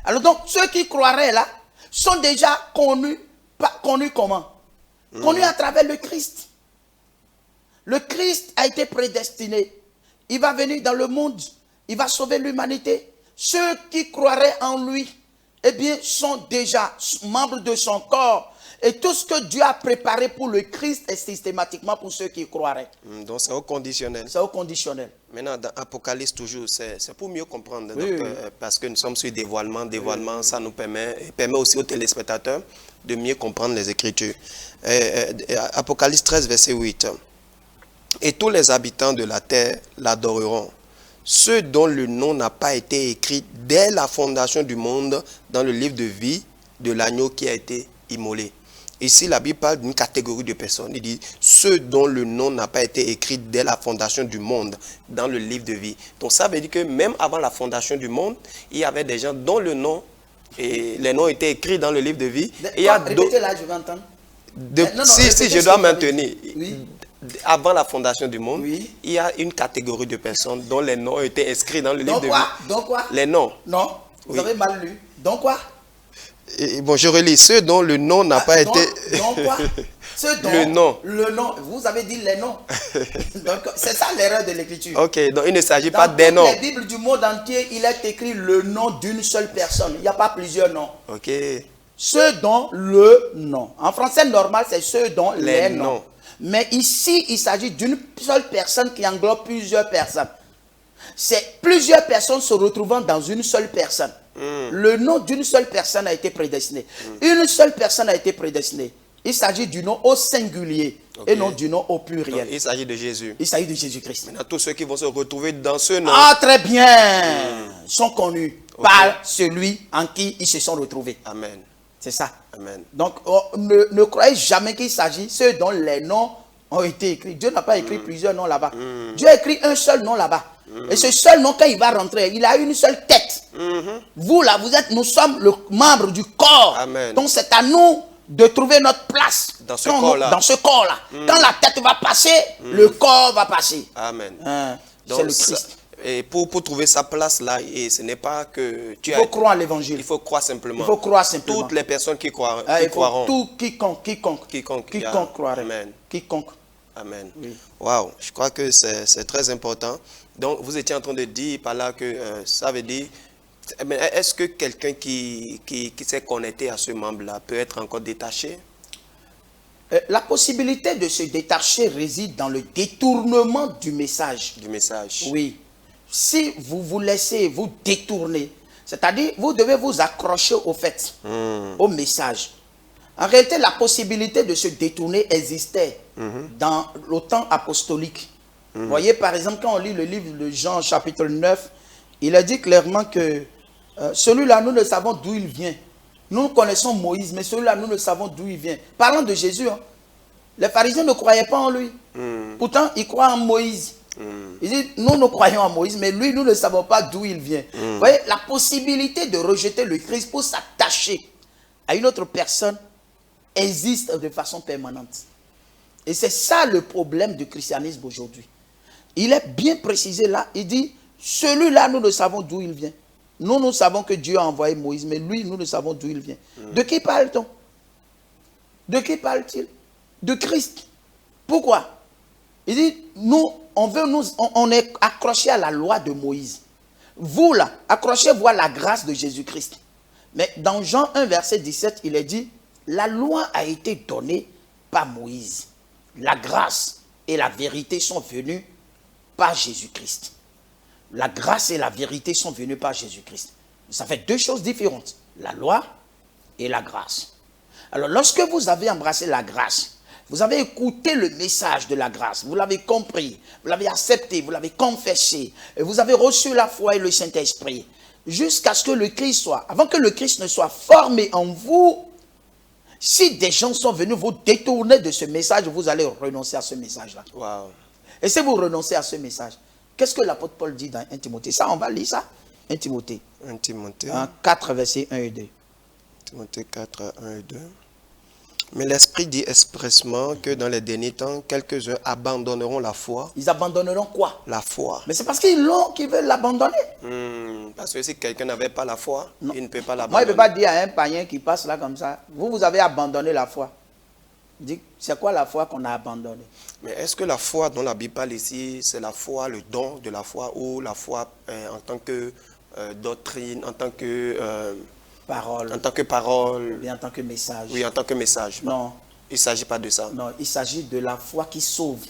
Alors donc, ceux qui croiraient là, sont déjà connus comment? Connus à travers le Christ. Le Christ a été prédestiné. Il va venir dans le monde. Il va sauver l'humanité. Ceux qui croiraient en lui, eh bien, sont déjà membres de son corps. Et tout ce que Dieu a préparé pour le Christ est systématiquement pour ceux qui croiraient. Donc c'est au conditionnel. C'est au conditionnel. Maintenant, dans Apocalypse toujours, c'est pour mieux comprendre. Oui, Donc, oui. Parce que nous sommes sur dévoilement. Dévoilement, ça nous permet aussi aux téléspectateurs de mieux comprendre les Écritures. Apocalypse 13, verset 8. Et tous les habitants de la terre l'adoreront. Ceux dont le nom n'a pas été écrit dès la fondation du monde dans le livre de vie de l'agneau qui a été immolé. Ici, la Bible parle d'une catégorie de personnes. Il dit ceux dont le nom n'a pas été écrit dès la fondation du monde dans le livre de vie. Donc ça veut dire que même avant la fondation du monde, il y avait des gens dont le nom et les noms étaient écrits dans le livre de vie. Et il y a répétez là, je vais entendre. Si je dois maintenir. Oui. Avant la fondation du monde, Oui. il y a une catégorie de personnes dont les noms ont été inscrits dans le livre de vie. Donc quoi? Les noms. Non, vous avez mal lu. Donc quoi? Bon, je relis. Ceux dont le nom n'a pas été... Donc quoi? Ceux dont Le nom. Le nom. Vous avez dit les noms. Donc c'est ça l'erreur de l'écriture. Ok, donc il ne s'agit pas Dans des noms. toutes les Bibles du monde entier, il est écrit le nom d'une seule personne. Il n'y a pas plusieurs noms. Ok. Ceux dont le nom. En français normal, c'est ceux dont les noms. noms. Mais ici, il s'agit d'une seule personne qui englobe plusieurs personnes. C'est plusieurs personnes se retrouvant dans une seule personne. Le nom d'une seule personne a été prédestiné. Une seule personne a été prédestinée. Il s'agit du nom au singulier et non du nom au pluriel. Donc, il s'agit de Jésus. Il s'agit de Jésus-Christ. Maintenant, tous ceux qui vont se retrouver dans ce nom. Ah, très bien. Sont connus par celui en qui ils se sont retrouvés. Amen. C'est ça. Amen. Donc, ne croyez jamais qu'il s'agit de ceux dont les noms ont été écrits. Dieu n'a pas écrit plusieurs noms là-bas. Dieu a écrit un seul nom là-bas. Et ce seul nom, quand il va rentrer, il a une seule tête. Vous là, nous sommes le membre du corps. Amen. Donc, c'est à nous de trouver notre place dans ce corps-là. Dans ce corps-là. Quand la tête va passer, le corps va passer. Amen. C'est le Christ. Et pour trouver sa place là, et ce n'est pas que tu Il faut croire à l'évangile. Il faut croire simplement. Il faut croire simplement. Toutes les personnes qui croiront. Quiconque croirait. Amen. Quiconque. Amen. Oui. Waouh, je crois que c'est très important. Donc, vous étiez en train de dire par là que ça veut dire, mais est-ce que quelqu'un qui s'est connecté à ce membre-là peut être encore détaché? La possibilité de se détacher réside dans le détournement du message. Du message. Oui. Si vous vous laissez vous détourner, c'est-à-dire vous devez vous accrocher au fait, au message. En réalité, la possibilité de se détourner existait dans le temps apostolique. Vous voyez, par exemple, quand on lit le livre de Jean, chapitre 9, il a dit clairement que celui-là, nous ne savons d'où il vient. Nous connaissons Moïse, mais celui-là, nous ne savons d'où il vient. Parlant de Jésus, hein, les pharisiens ne croyaient pas en lui. Pourtant, ils croient en Moïse. Ils disent, nous croyons en Moïse, mais lui, nous ne savons pas d'où il vient. Vous voyez, la possibilité de rejeter le Christ pour s'attacher à une autre personne existe de façon permanente. Et c'est ça le problème du christianisme aujourd'hui. Il est bien précisé là, il dit, celui-là, nous ne savons d'où il vient. Nous savons que Dieu a envoyé Moïse, mais lui, nous ne savons d'où il vient. De qui parle-t-on? De qui parle-t-il? De Christ. Pourquoi? Il dit, on est accrochés à la loi de Moïse. Vous là, accrochez-vous à la grâce de Jésus-Christ. Mais dans Jean 1, verset 17, il est dit, la loi a été donnée par Moïse. La grâce et la vérité sont venues par Jésus-Christ. La grâce et la vérité sont venues par Jésus-Christ. Ça fait deux choses différentes. La loi et la grâce. Alors, lorsque vous avez embrassé la grâce, vous avez écouté le message de la grâce, vous l'avez compris, vous l'avez accepté, vous l'avez confessé, et vous avez reçu la foi et le Saint-Esprit, jusqu'à ce que le Christ soit, avant que le Christ ne soit formé en vous, si des gens sont venus vous détourner de ce message, vous allez renoncer à ce message-là. Wow. Et si vous renoncez à ce message, qu'est-ce que l'apôtre Paul dit dans 1 Timothée? Ça, on va lire ça. 1 Timothée. 1 Timothée. 4, versets 1 et 2. Timothée 4, 1 et 2. Mais l'Esprit dit expressement que dans les derniers temps, quelques-uns abandonneront la foi. Ils abandonneront quoi? La foi. Mais c'est parce qu'ils veulent l'abandonner. Parce que si quelqu'un n'avait pas la foi, non, il ne peut pas l'abandonner. Moi, il ne peut pas dire à un païen qui passe là comme ça, vous avez abandonné la foi. Il dit, c'est quoi la foi qu'on a abandonnée? Mais est-ce que la foi dont la Bible parle ici, c'est la foi, le don de la foi, ou la foi en tant que doctrine, en tant que... parole. En tant que parole. Ou bien en tant que message. Oui, en tant que message. Non. Il ne s'agit pas de ça. Non, il s'agit de la foi qui sauve.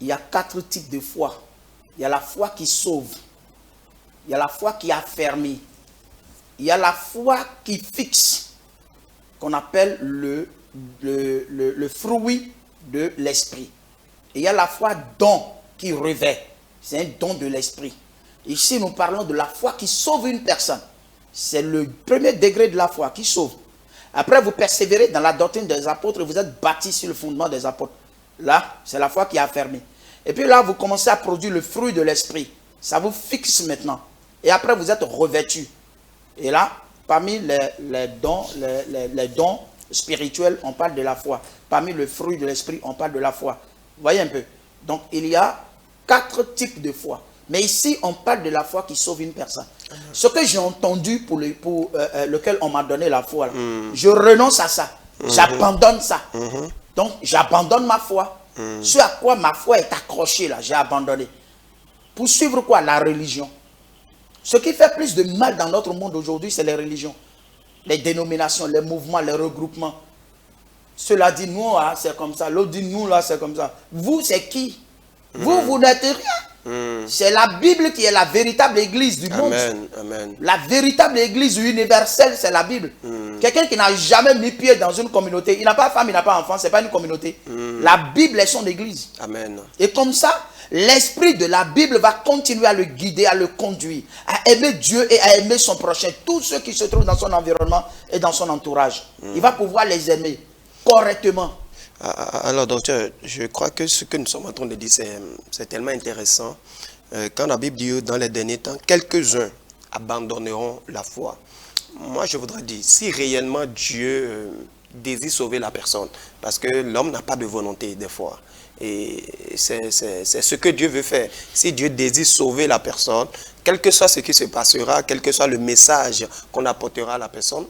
Il y a 4 types de foi. Il y a la foi qui sauve. Il y a la foi qui affermit. Il y a la foi qui fixe, qu'on appelle le fruit de l'esprit. Et il y a la foi don qui revêt. C'est un don de l'esprit. Ici, nous parlons de la foi qui sauve une personne. C'est le premier degré de la foi qui sauve. Après, vous persévérez dans la doctrine des apôtres et vous êtes bâtis sur le fondement des apôtres. Là, c'est la foi qui est affermie. Et puis là, vous commencez à produire le fruit de l'esprit. Ça vous fixe maintenant. Et après, vous êtes revêtus. Et là, parmi les dons spirituels, on parle de la foi. Parmi le fruit de l'esprit, on parle de la foi. Vous voyez un peu? Donc, il y a 4 types de foi. Mais ici, on parle de la foi qui sauve une personne. Ce que j'ai entendu pour lequel on m'a donné la foi, là, je renonce à ça. J'abandonne ça. Donc, j'abandonne ma foi. Ce à quoi ma foi est accrochée, là, j'ai abandonné. Pour suivre quoi? La religion. Ce qui fait plus de mal dans notre monde aujourd'hui, c'est les religions. Les dénominations, les mouvements, les regroupements. Cela dit, nous, là, c'est comme ça. L'autre dit, nous, là, c'est comme ça. Vous, c'est qui? Vous n'êtes rien. C'est la Bible qui est la véritable église du monde. Amen. La véritable église universelle, c'est la Bible. Quelqu'un qui n'a jamais mis pied dans une communauté, il n'a pas femme, il n'a pas enfant, ce n'est pas une communauté. La Bible est son église. Amen. Et comme ça, l'esprit de la Bible va continuer à le guider, à le conduire, à aimer Dieu et à aimer son prochain. Tous ceux qui se trouvent dans son environnement et dans son entourage. Il va pouvoir les aimer correctement. Alors, docteur, je crois que ce que nous sommes en train de dire, c'est tellement intéressant. Quand la Bible dit dans les derniers temps, quelques-uns abandonneront la foi. Moi, je voudrais dire, si réellement Dieu désire sauver la personne, parce que l'homme n'a pas de volonté des fois, Et c'est ce que Dieu veut faire. Si Dieu désire sauver la personne, quel que soit ce qui se passera, quel que soit le message qu'on apportera à la personne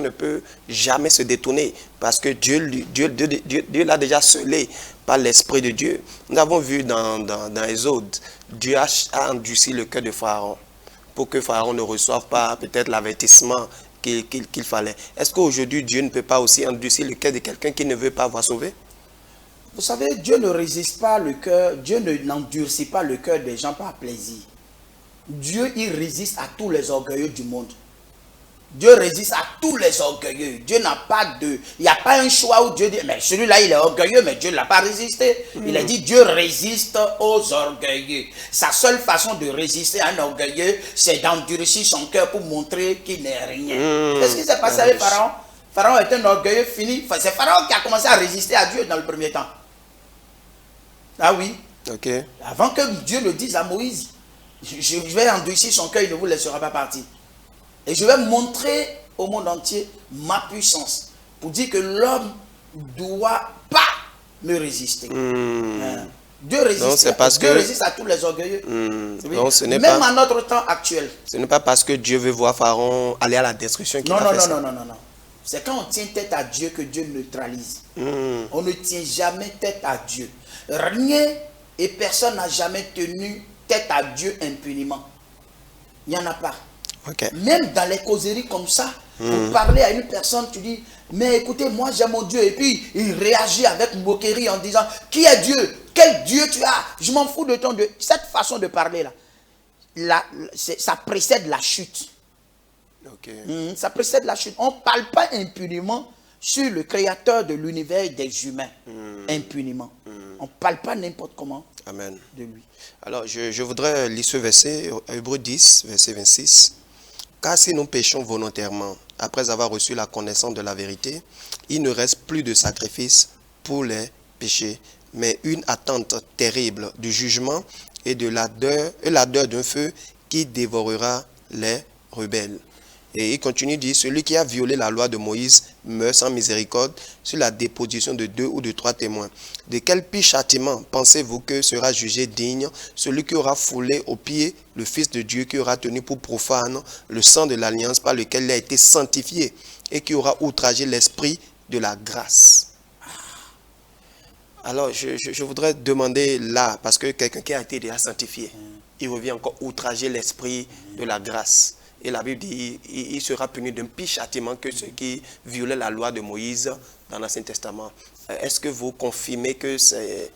ne peut jamais se détourner. Parce que Dieu l'a déjà scellé par l'Esprit de Dieu. Nous avons vu dans Exode, Dieu a endurci le cœur de Pharaon pour que Pharaon ne reçoive pas peut-être l'avertissement qu'il fallait. Est-ce qu'aujourd'hui, Dieu ne peut pas aussi endurcir le cœur de quelqu'un qui ne veut pas avoir sauvé? Vous savez, Dieu ne résiste pas le cœur, Dieu n'endurcit pas le cœur des gens par plaisir. Dieu, il résiste à tous les orgueilleux du monde. Dieu résiste à tous les orgueilleux. Dieu n'a pas de... Il n'y a pas un choix où Dieu dit, mais celui-là, il est orgueilleux, mais Dieu ne l'a pas résisté. Il a dit, Dieu résiste aux orgueilleux. Sa seule façon de résister à un orgueilleux, c'est d'endurcir son cœur pour montrer qu'il n'est rien. Qu'est-ce qui s'est passé avec Pharaon? Pharaon est un orgueilleux fini. C'est Pharaon qui a commencé à résister à Dieu dans le premier temps. Ah oui. Okay. Avant que Dieu le dise à Moïse, je vais endurcir son cœur, il ne vous laissera pas partir. Et je vais montrer au monde entier ma puissance. Pour dire que l'homme ne doit pas me résister. Dieu résiste à tous les orgueilleux. Oui. Non, ce n'est même pas, à notre temps actuel. Ce n'est pas parce que Dieu veut voir Pharaon aller à la destruction qu'il a fait ça. Non. C'est quand on tient tête à Dieu que Dieu neutralise. On ne tient jamais tête à Dieu. Rien et personne n'a jamais tenu tête à Dieu impunément. Il n'y en a pas. Okay. Même dans les causeries comme ça, pour parler à une personne, tu dis, mais écoutez, moi j'aime mon Dieu. Et puis il réagit avec moquerie en disant, qui est Dieu? Quel Dieu tu as? Je m'en fous de ton Dieu. Cette façon de parler là, ça précède la chute. Okay. Ça précède la chute. On ne parle pas impunément sur le créateur de l'univers des humains. Impunément. On ne parle pas n'importe comment. Amen. De lui. Alors, je voudrais lire ce verset, Hébreux 10, verset 26. Car si nous péchons volontairement, après avoir reçu la connaissance de la vérité, il ne reste plus de sacrifice pour les péchés, mais une attente terrible du jugement et de l'ardeur d'un feu qui dévorera les rebelles. Et il continue de dire, celui qui a violé la loi de Moïse meurt sans miséricorde sur la déposition de 2 ou de 3 témoins. De quel pire châtiment pensez-vous que sera jugé digne celui qui aura foulé aux pieds le Fils de Dieu, qui aura tenu pour profane le sang de l'alliance par lequel il a été sanctifié et qui aura outragé l'esprit de la grâce? Alors, je voudrais demander là, parce que quelqu'un qui a été déjà sanctifié, il revient encore outrager l'esprit de la grâce. Et la Bible dit il sera puni d'un pire châtiment que ceux qui violaient la loi de Moïse dans l'Ancien Testament. Est-ce que vous confirmez que c'est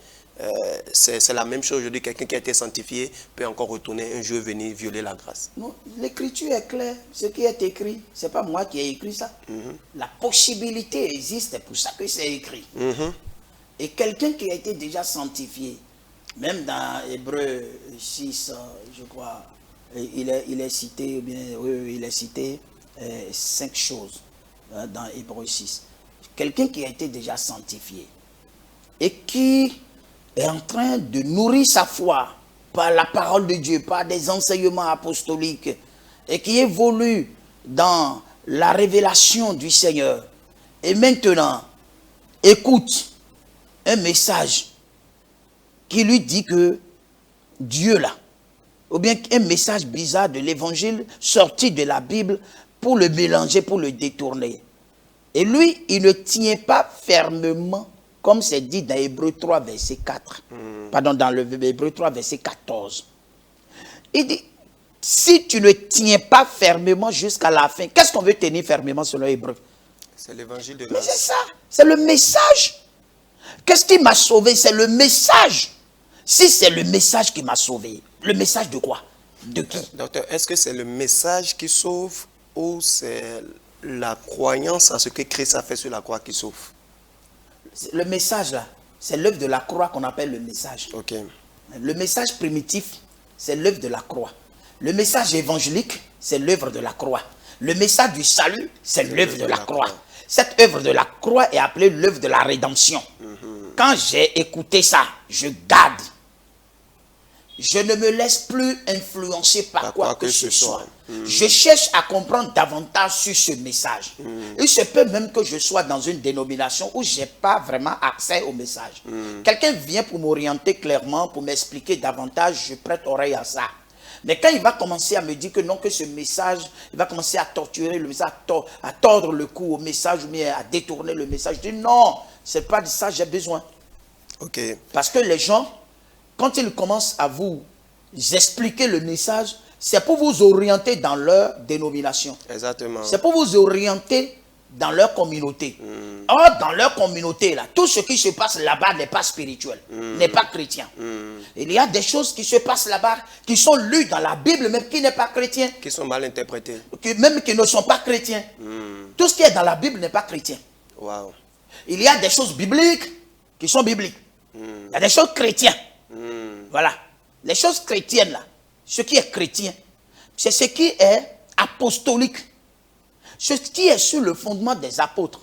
la même chose aujourd'hui? Quelqu'un qui a été sanctifié peut encore retourner un jour venir violer la grâce? Non, l'écriture est claire. Ce qui est écrit, ce n'est pas moi qui ai écrit ça. La possibilité existe, c'est pour ça que c'est écrit. Et quelqu'un qui a été déjà sanctifié, même dans Hébreux 6, je crois, il est cité 5 choses dans Hébreux 6. Quelqu'un qui a été déjà sanctifié et qui est en train de nourrir sa foi par la parole de Dieu, par des enseignements apostoliques, et qui évolue dans la révélation du Seigneur. Et maintenant, écoute un message qui lui dit que Dieu là, ou bien un message bizarre de l'évangile sorti de la Bible pour le mélanger, pour le détourner. Et lui, il ne tient pas fermement, comme c'est dit dans Hébreux 3, verset 4. Pardon, dans le Hébreux 3, verset 14. Il dit, si tu ne tiens pas fermement jusqu'à la fin, qu'est-ce qu'on veut tenir fermement selon Hébreux? C'est l'évangile de Mais grâce. c'est ça, c'est le message. Qu'est-ce qui m'a sauvé? C'est le message. Si c'est le message qui m'a sauvé, le message de quoi? De qui? Docteur, est-ce que c'est le message qui sauve ou c'est la croyance à ce que Christ a fait sur la croix qui sauve? Le message là, c'est l'œuvre de la croix qu'on appelle le message. Okay. Le message primitif, c'est l'œuvre de la croix. Le message évangélique, c'est l'œuvre de la croix. Le message du salut, c'est l'œuvre de la croix. Cette œuvre de la croix est appelée l'œuvre de la rédemption. Quand j'ai écouté ça, je garde. Je ne me laisse plus influencer par quoi que ce soit. Je cherche à comprendre davantage sur ce message. Il se peut même que je sois dans une dénomination où je n'ai pas vraiment accès au message. Quelqu'un vient pour m'orienter clairement, pour m'expliquer davantage, je prête oreille à ça. Mais quand il va commencer à me dire que non, que ce message, il va commencer à torturer le message, à tordre le cou au message, ou bien à détourner le message, je dis non, ce n'est pas de ça que j'ai besoin. Ok. Parce que les gens, quand ils commencent à vous expliquer le message, c'est pour vous orienter dans leur dénomination. Exactement. C'est pour vous orienter dans leur communauté. Or, dans leur communauté, là, tout ce qui se passe là-bas n'est pas spirituel, n'est pas chrétien. Il y a des choses qui se passent là-bas, qui sont lues dans la Bible, même qui n'est pas chrétien. Qui sont mal interprétés. Même qui ne sont pas chrétiens. Tout ce qui est dans la Bible n'est pas chrétien. Wow. Il y a des choses bibliques qui sont bibliques. Il y a des choses chrétiennes. Voilà. Les choses chrétiennes, là, ce qui est chrétien, c'est ce qui est apostolique. Ce qui est sur le fondement des apôtres.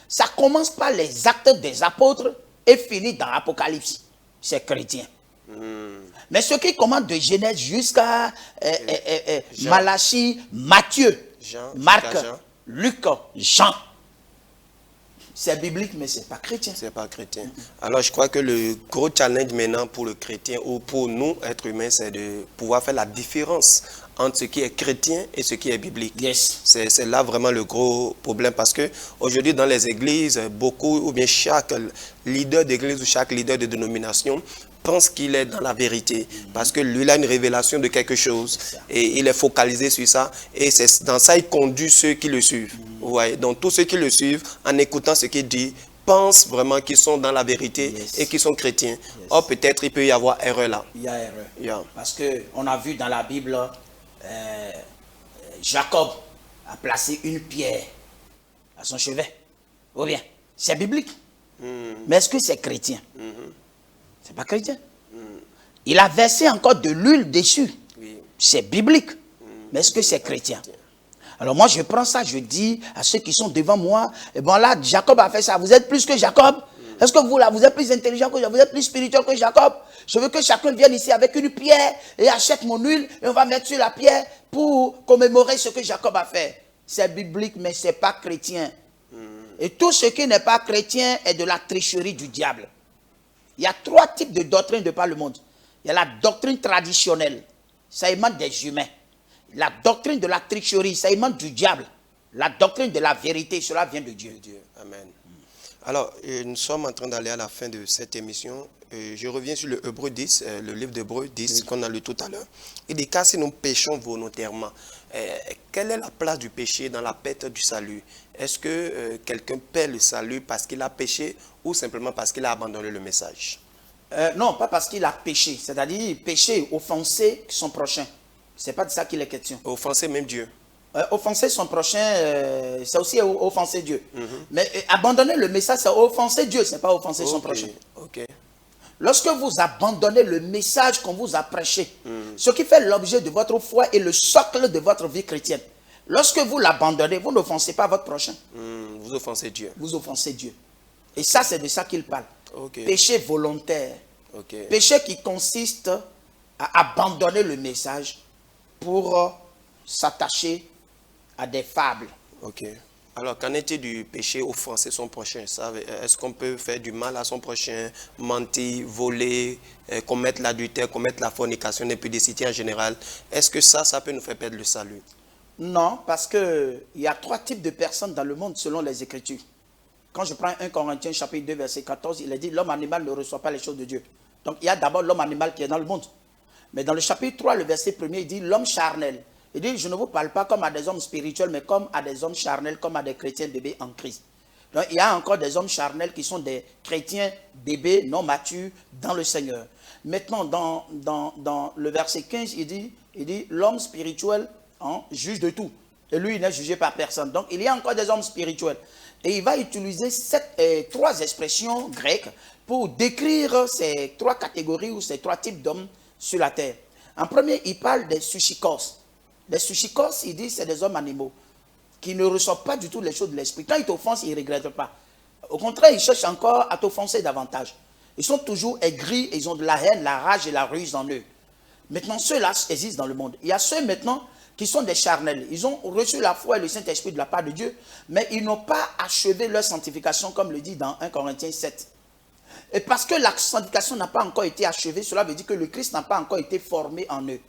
Ça commence par les actes des apôtres et finit dans l'Apocalypse. C'est chrétien. Mais ce qui commence de Genèse jusqu'à Malachie, Matthieu, Marc, Luc, Jean, c'est biblique, mais ce n'est pas chrétien. C'est pas chrétien. Alors, je crois que le gros challenge maintenant pour le chrétien ou pour nous, êtres humains, c'est de pouvoir faire la différence entre ce qui est chrétien et ce qui est biblique. Yes. C'est là vraiment le gros problème parce que aujourd'hui dans les églises, beaucoup ou bien chaque leader d'église ou chaque leader de dénomination pense qu'il est dans la vérité parce que lui il a une révélation de quelque chose et il est focalisé sur ça et c'est dans ça il conduit ceux qui le suivent. Ouais, donc tous ceux qui le suivent en écoutant ce qu'il dit pensent vraiment qu'ils sont dans la vérité et qu'ils sont chrétiens. Or peut-être il peut y avoir erreur là. Il y a erreur. Parce qu'on a vu dans la Bible Jacob a placé une pierre à son chevet. Ou bien, c'est biblique. Mais est-ce que c'est chrétien? C'est pas chrétien. Il a versé encore de l'huile dessus. C'est biblique. Mais est-ce que c'est chrétien? Alors moi, je prends ça, je dis à ceux qui sont devant moi, et bon là, Jacob a fait ça. Vous êtes plus que Jacob? Est-ce que vous, là, vous êtes plus intelligent que Jacob? Vous êtes plus spirituel que Jacob? Je veux que chacun vienne ici avec une pierre et achète mon huile et on va mettre sur la pierre pour commémorer ce que Jacob a fait. C'est biblique, mais ce n'est pas chrétien. Et tout ce qui n'est pas chrétien est de la tricherie du diable. Il y a 3 types de doctrines de par le monde. Il y a la doctrine traditionnelle, ça émane des humains. La doctrine de la tricherie, ça émane du diable. La doctrine de la vérité, cela vient de Dieu. Amen. Alors, nous sommes en train d'aller à la fin de cette émission. Je reviens sur le Hébreu 10, le livre d'Hébreu 10 qu'on a lu tout à l'heure. Il dit, car si nous péchons volontairement, quelle est la place du péché dans la perte du salut? Est-ce que quelqu'un perd le salut parce qu'il a péché ou simplement parce qu'il a abandonné le message? Non, pas parce qu'il a péché. C'est-à-dire péché, offenser son prochain. Ce n'est pas de ça qu'il est question. Offenser même Dieu. Offenser son prochain, c'est aussi offenser Dieu. Mais abandonner le message, c'est offenser Dieu, ce n'est pas offenser son prochain. Lorsque vous abandonnez le message qu'on vous a prêché, ce qui fait l'objet de votre foi et le socle de votre vie chrétienne, lorsque vous l'abandonnez, vous n'offensez pas votre prochain. Vous offensez Dieu. Vous offensez Dieu. Et ça, c'est de ça qu'il parle. Péché volontaire. Péché qui consiste à abandonner le message pour s'attacher à des fables. Alors, qu'en est-il du péché offenser son prochain? Est-ce qu'on peut faire du mal à son prochain, mentir, voler, commettre l'adultère, commettre la fornication, l'impudicité en général? Est-ce que ça peut nous faire perdre le salut? Non, parce qu'il y a 3 types de personnes dans le monde selon les Écritures. Quand je prends 1 Corinthiens chapitre 2 verset 14, il est dit l'homme animal ne reçoit pas les choses de Dieu. Donc il y a d'abord l'homme animal qui est dans le monde. Mais dans le chapitre 3, le verset 1er, il dit l'homme charnel. Il dit, je ne vous parle pas comme à des hommes spirituels, mais comme à des hommes charnels, comme à des chrétiens bébés en Christ. Donc, il y a encore des hommes charnels qui sont des chrétiens bébés non matures dans le Seigneur. Maintenant, dans le verset 15, il dit l'homme spirituel juge de tout. Et lui, il n'est jugé par personne. Donc, il y a encore des hommes spirituels. Et il va utiliser 3 expressions grecques pour décrire ces 3 catégories ou ces 3 types d'hommes sur la terre. En premier, il parle des sushikos. Les sushikos, il dit, c'est des hommes animaux qui ne reçoivent pas du tout les choses de l'esprit. Quand ils t'offensent, ils ne regrettent pas. Au contraire, ils cherchent encore à t'offenser davantage. Ils sont toujours aigris, ils ont de la haine, la rage et la ruse en eux. Maintenant, ceux-là existent dans le monde. Il y a ceux maintenant qui sont des charnels. Ils ont reçu la foi et le Saint-Esprit de la part de Dieu, mais ils n'ont pas achevé leur sanctification, comme le dit dans 1 Corinthiens 7. Et parce que la sanctification n'a pas encore été achevée, cela veut dire que le Christ n'a pas encore été formé en eux.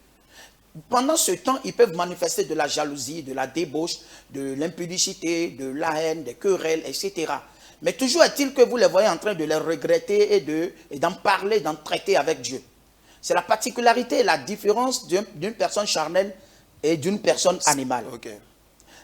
Pendant ce temps, ils peuvent manifester de la jalousie, de la débauche, de l'impudicité, de la haine, des querelles, etc. Mais toujours est-il que vous les voyez en train de les regretter et d'en parler, d'en traiter avec Dieu. C'est la particularité et la différence d'une personne charnelle et d'une personne animale. Okay.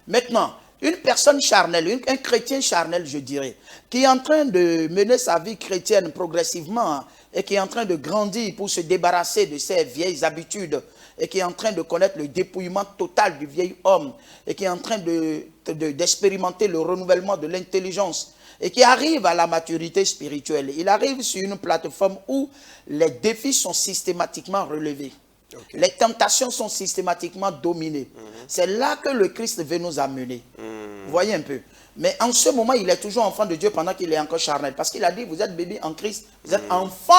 Maintenant, une personne charnelle, un chrétien charnel, je dirais, qui est en train de mener sa vie chrétienne progressivement et qui est en train de grandir pour se débarrasser de ses vieilles habitudes et qui est en train de connaître le dépouillement total du vieil homme et qui est en train d'expérimenter le renouvellement de l'intelligence et qui arrive à la maturité spirituelle. Il arrive sur une plateforme où les défis sont systématiquement relevés. Okay. Les tentations sont systématiquement dominées. C'est là que le Christ veut nous amener. Vous voyez un peu. Mais en ce moment, il est toujours enfant de Dieu pendant qu'il est encore charnel. Parce qu'il a dit, vous êtes bébé en Christ, vous êtes enfant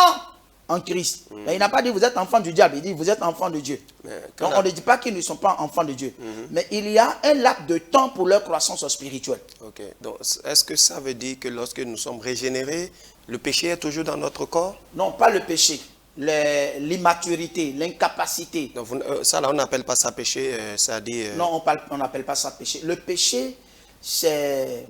en Christ. Mais il n'a pas dit, vous êtes enfant du diable. Il dit, vous êtes enfant de Dieu. Donc on ne dit pas qu'ils ne sont pas enfants de Dieu. Mais il y a un laps de temps pour leur croissance spirituelle. Ok. Donc, est-ce que ça veut dire que lorsque nous sommes régénérés, le péché est toujours dans notre corps? Non, pas le péché. L'immaturité, l'incapacité. Ça, là, on n'appelle pas ça péché, ça dit... Non, on n'appelle pas ça péché. Le péché, c'est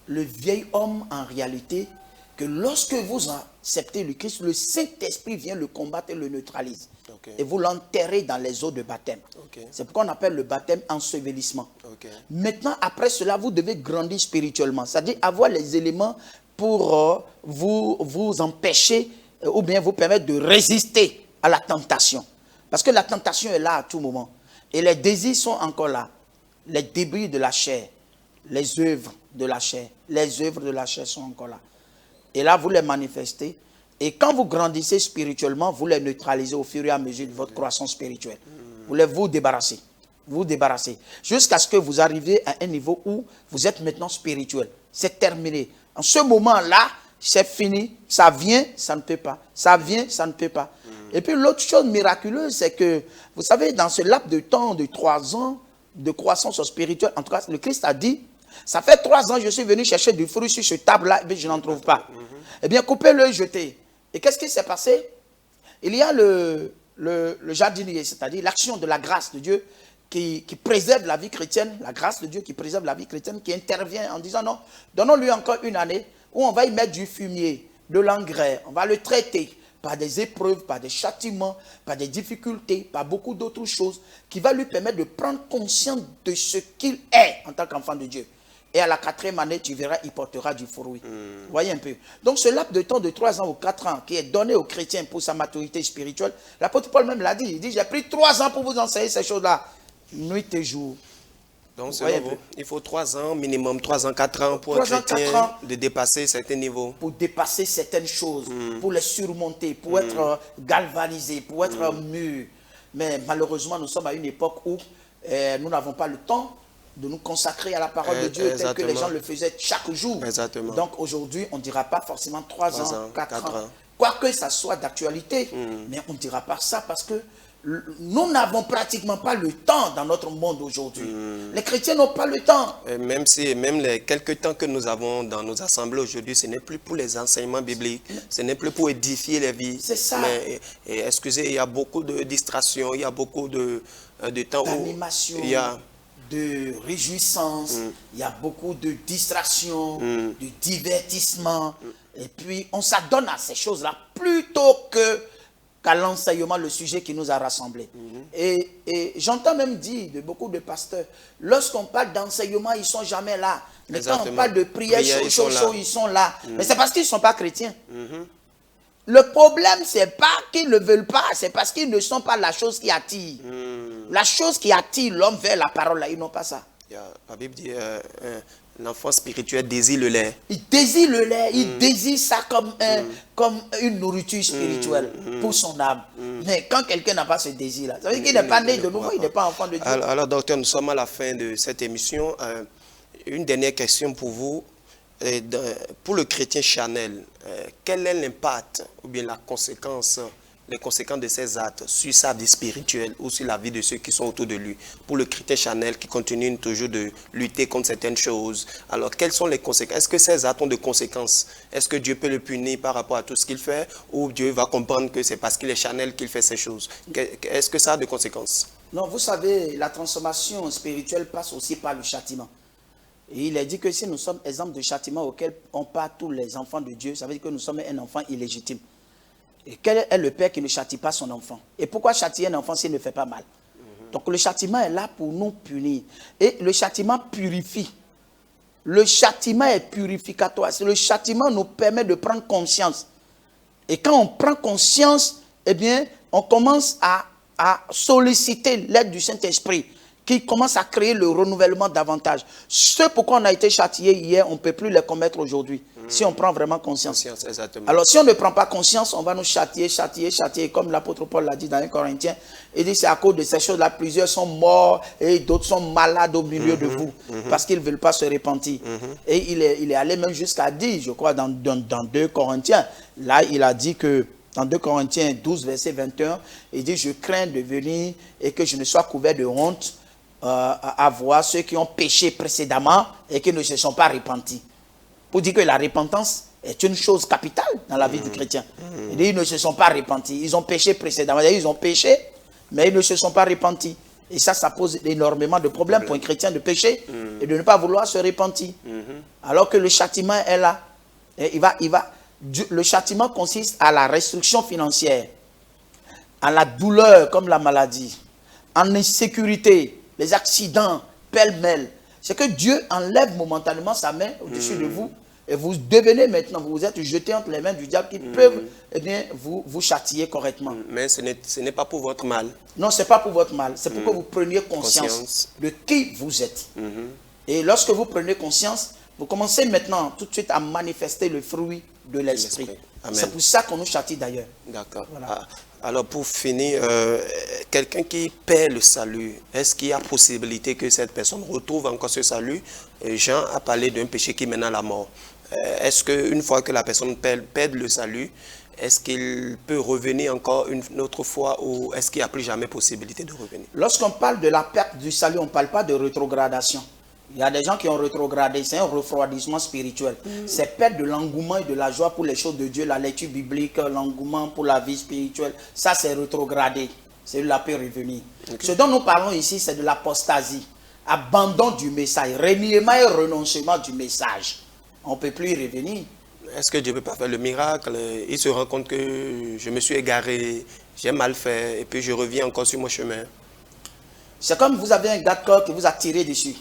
le vieil homme, en réalité, que lorsque vous acceptez le Christ, le Saint-Esprit vient le combattre et le neutralise. Okay. Et vous l'enterrez dans les eaux de baptême. Okay. C'est pourquoi on appelle le baptême ensevelissement. Okay. Maintenant, après cela, vous devez grandir spirituellement. C'est-à-dire avoir les éléments pour vous empêcher ou bien vous permettre de résister à la tentation. Parce que la tentation est là à tout moment. Et les désirs sont encore là. Les débris de la chair, les œuvres de la chair, les œuvres de la chair sont encore là. Et là, vous les manifestez. Et quand vous grandissez spirituellement, vous les neutralisez au fur et à mesure de votre croissance spirituelle. Vous les vous débarrassez. Vous débarrassez. Jusqu'à ce que vous arriviez à un niveau où vous êtes maintenant spirituel. C'est terminé. En ce moment-là, c'est fini, ça vient, ça ne peut pas. Ça vient, ça ne peut pas. Et puis l'autre chose miraculeuse, c'est que, vous savez, dans ce laps de temps de 3 ans de croissance spirituelle, en tout cas, le Christ a dit, ça fait 3 ans que je suis venu chercher du fruit sur ce table-là, et je n'en trouve pas. Eh bien, coupez-le et jetez. Et qu'est-ce qui s'est passé? Il y a le jardinier, c'est-à-dire l'action de la grâce de Dieu qui préserve la vie chrétienne, la grâce de Dieu qui préserve la vie chrétienne, qui intervient en disant non, donnons-lui encore une année, où on va y mettre du fumier, de l'engrais, on va le traiter par des épreuves, par des châtiments, par des difficultés, par beaucoup d'autres choses, qui va lui permettre de prendre conscience de ce qu'il est en tant qu'enfant de Dieu. Et à la 4e année, tu verras, il portera du fruit. Vous voyez un peu. Donc ce laps de temps de 3 ans ou 4 ans qui est donné aux chrétiens pour sa maturité spirituelle, l'apôtre Paul même l'a dit, il dit, j'ai pris 3 ans pour vous enseigner ces choses-là, nuit et jour. Donc, il faut 3 ans, minimum 3 ans, 4 ans pour un chrétien de dépasser certains niveaux. Pour dépasser certaines choses, pour les surmonter, pour être galvanisé, pour être mûr. Mais malheureusement, nous sommes à une époque où nous n'avons pas le temps de nous consacrer à la parole de Dieu tel que les gens le faisaient chaque jour. Exactement. Donc aujourd'hui, on ne dira pas forcément 3 ans, 4 ans. Quoique ça soit d'actualité, mais on ne dira pas ça parce que nous n'avons pratiquement pas le temps dans notre monde aujourd'hui. Les chrétiens n'ont pas le temps. Et même les quelques temps que nous avons dans nos assemblées aujourd'hui, ce n'est plus pour les enseignements bibliques, ce n'est plus pour édifier les vies. C'est ça. Mais excusez, il y a beaucoup de distractions, il y a beaucoup de temps d'animation, de réjouissance, il y a beaucoup de distractions, de divertissement. Et puis, on s'adonne à ces choses-là plutôt qu'à l'enseignement, le sujet qui nous a rassemblés. Et j'entends même dire de beaucoup de pasteurs, lorsqu'on parle d'enseignement, ils ne sont jamais là. Mais quand on parle de prière, ils sont là. Mais c'est parce qu'ils ne sont pas chrétiens. Le problème, ce n'est pas qu'ils ne veulent pas, c'est parce qu'ils ne sont pas la chose qui attire. La chose qui attire l'homme vers la parole, là, ils n'ont pas ça. La Bible dit, l'enfant spirituel désire le lait. Il désire le lait, il désire ça comme une nourriture spirituelle pour son âme. Mais quand quelqu'un n'a pas ce désir-là, ça veut dire qu'il n'est pas né de nouveau, il n'est pas enfant de Dieu. Alors, docteur, nous sommes à la fin de cette émission. Une dernière question pour vous. Pour le chrétien charnel, quel est l'impact ou bien la conséquence, les conséquences de ses actes sur sa vie spirituelle ou sur la vie de ceux qui sont autour de lui. Pour le chrétien charnel qui continue toujours de lutter contre certaines choses. Alors, quelles sont les conséquences? Est-ce que ces actes ont de conséquences? Est-ce que Dieu peut le punir par rapport à tout ce qu'il fait? Ou Dieu va comprendre que c'est parce qu'il est charnel qu'il fait ces choses? Est-ce que ça a de conséquences? Non, vous savez, la transformation spirituelle passe aussi par le châtiment. Et il est dit que si nous sommes exemple de châtiment auquel on part tous les enfants de Dieu, ça veut dire que nous sommes un enfant illégitime. Et quel est le père qui ne châtie pas son enfant? Et pourquoi châtier un enfant s'il ne fait pas mal? Donc le châtiment est là pour nous punir. Et le châtiment purifie. Le châtiment est purificatoire. Le châtiment nous permet de prendre conscience. Et quand on prend conscience, eh bien, on commence à solliciter l'aide du Saint-Esprit qui commence à créer le renouvellement davantage. Ce pourquoi on a été châtié hier, on ne peut plus les commettre aujourd'hui. Si on prend vraiment conscience. Exactement. Alors si on ne prend pas conscience, on va nous châtier. Comme l'apôtre Paul l'a dit dans 1 Corinthiens. Il dit c'est à cause de ces choses-là, plusieurs sont morts et d'autres sont malades au milieu de vous. Parce qu'ils ne veulent pas se repentir. Et il est allé même jusqu'à dire, je crois, dans 2 Corinthiens. Là, il a dit que dans 2 Corinthiens 12, verset 21, il dit, je crains de venir et que je ne sois couvert de honte à voir ceux qui ont péché précédemment et qui ne se sont pas repentis. Pour dire que la repentance est une chose capitale dans la vie du chrétien. Il dit, ils ne se sont pas repentis. Ils ont péché précédemment. Ils ont péché, mais ils ne se sont pas repentis. Et ça pose énormément de problèmes pour un chrétien de pécher et de ne pas vouloir se repentir. Alors que le châtiment est là. Et le châtiment consiste à la restriction financière, à la douleur comme la maladie, en insécurité, les accidents, pêle-mêle. C'est que Dieu enlève momentanément sa main au-dessus de vous et vous devenez maintenant, vous êtes jeté entre les mains du diable qui peuvent vous châtier correctement. Mais ce n'est pas pour votre mal. Non, ce n'est pas pour votre mal. C'est pour que vous preniez conscience de qui vous êtes. Et lorsque vous prenez conscience, vous commencez maintenant tout de suite à manifester le fruit de l'esprit. C'est pour ça qu'on nous châtie d'ailleurs. D'accord. Voilà. Alors pour finir, quelqu'un qui perd le salut, est-ce qu'il y a possibilité que cette personne retrouve encore ce salut? Jean a parlé d'un péché qui mène à la mort. Est-ce qu'une fois que la personne perd le salut, est-ce qu'il peut revenir encore une autre fois ou est-ce qu'il n'y a plus jamais possibilité de revenir? Lorsqu'on parle de la perte du salut, on ne parle pas de rétrogradation. Il y a des gens qui ont rétrogradé, c'est un refroidissement spirituel. C'est perdre de l'engouement et de la joie pour les choses de Dieu, la lecture biblique, l'engouement pour la vie spirituelle. Ça, c'est rétrogradé. C'est la paix revenir. Ce dont nous parlons ici, c'est de l'apostasie. Abandon du message, reniement et renoncement du message. On ne peut plus y revenir. Est-ce que Dieu ne peut pas faire le miracle? Il se rend compte que je me suis égaré, j'ai mal fait, et puis je reviens encore sur mon chemin. C'est comme vous avez un gars de corps qui vous a tiré dessus.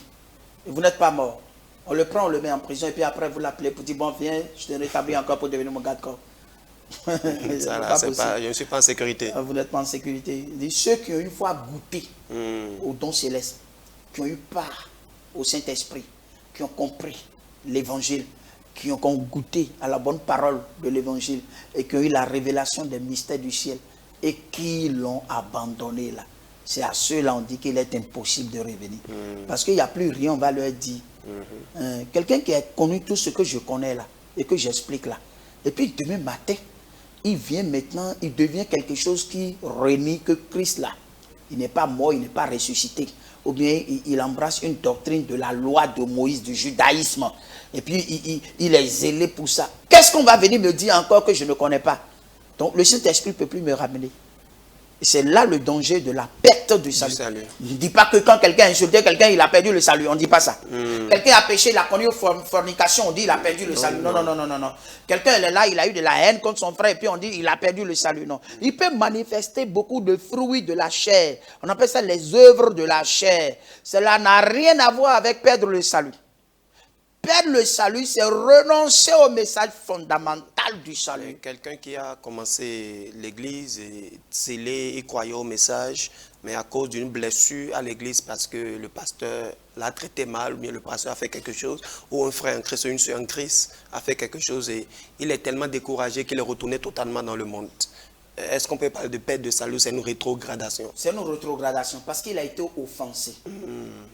Et vous n'êtes pas mort. On le prend, on le met en prison et puis après vous l'appelez pour dire bon viens, je te rétablis encore pour devenir mon garde-corps. Je ne suis pas en sécurité. Vous n'êtes pas en sécurité. Ceux qui ont une fois goûté au don céleste, qui ont eu part au Saint-Esprit, qui ont compris l'évangile, qui ont goûté à la bonne parole de l'évangile et qui ont eu la révélation des mystères du ciel et qui l'ont abandonné là. C'est à ceux-là on dit qu'il est impossible de revenir. Parce qu'il n'y a plus rien, on va leur dire. Quelqu'un qui a connu tout ce que je connais là, et que j'explique là. Et puis demain matin, il vient maintenant, il devient quelque chose qui renie que Christ là. Il n'est pas mort, il n'est pas ressuscité. Ou bien il embrasse une doctrine de la loi de Moïse, du judaïsme. Et puis il est zélé pour ça. Qu'est-ce qu'on va venir me dire encore que je ne connais pas? Donc le Saint-Esprit ne peut plus me ramener. C'est là le danger de la perte du salut. On ne dit pas que quand quelqu'un a insulté quelqu'un, il a perdu le salut. On ne dit pas ça. Quelqu'un a péché, il a connu fornication, on dit il a perdu le salut. Non. Quelqu'un est là, il a eu de la haine contre son frère et puis on dit il a perdu le salut. Non. Il peut manifester beaucoup de fruits de la chair. On appelle ça les œuvres de la chair. Cela n'a rien à voir avec perdre le salut. Perdre le salut, c'est renoncer au message fondamental du salut. Quelqu'un qui a commencé l'église, scellé et croyait au message, mais à cause d'une blessure à l'église parce que le pasteur l'a traité mal, ou bien le pasteur a fait quelque chose, ou un frère en Christ ou une soeur en Christ a fait quelque chose, et il est tellement découragé qu'il est retourné totalement dans le monde. Est-ce qu'on peut parler de perte de salut? C'est une rétrogradation. C'est une rétrogradation parce qu'il a été offensé.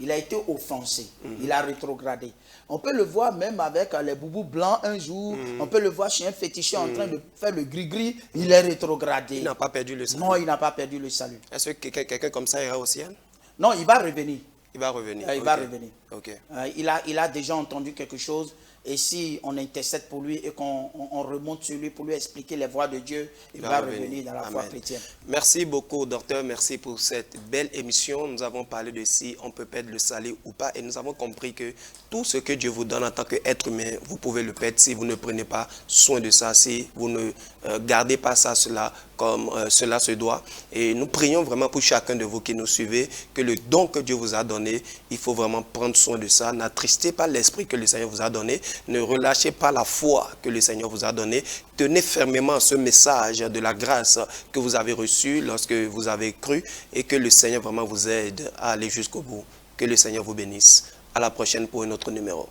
Il a été offensé. Il a rétrogradé. On peut le voir même avec les boubous blancs un jour. On peut le voir chez un féticheur en train de faire le gris-gris. Il est rétrogradé. Il n'a pas perdu le salut. Non, il n'a pas perdu le salut. Est-ce que quelqu'un comme ça ira au ciel? Non, il va revenir. Il va revenir. Il va revenir. Ok. Il a déjà entendu quelque chose. Et si on intercède pour lui et qu'on remonte sur lui pour lui expliquer les voies de Dieu, il va revenir dans la foi chrétienne. Merci beaucoup, docteur. Merci pour cette belle émission. Nous avons parlé de si on peut perdre le salut ou pas. Et nous avons compris que tout ce que Dieu vous donne en tant qu'être humain, vous pouvez le perdre si vous ne prenez pas soin de ça, si vous ne gardez pas ça, cela comme cela se doit. Et nous prions vraiment pour chacun de vous qui nous suivez, que le don que Dieu vous a donné, il faut vraiment prendre soin de ça. N'attristez pas l'esprit que le Seigneur vous a donné. Ne relâchez pas la foi que le Seigneur vous a donnée. Tenez fermement ce message de la grâce que vous avez reçu lorsque vous avez cru et que le Seigneur vraiment vous aide à aller jusqu'au bout. Que le Seigneur vous bénisse. À la prochaine pour un autre numéro.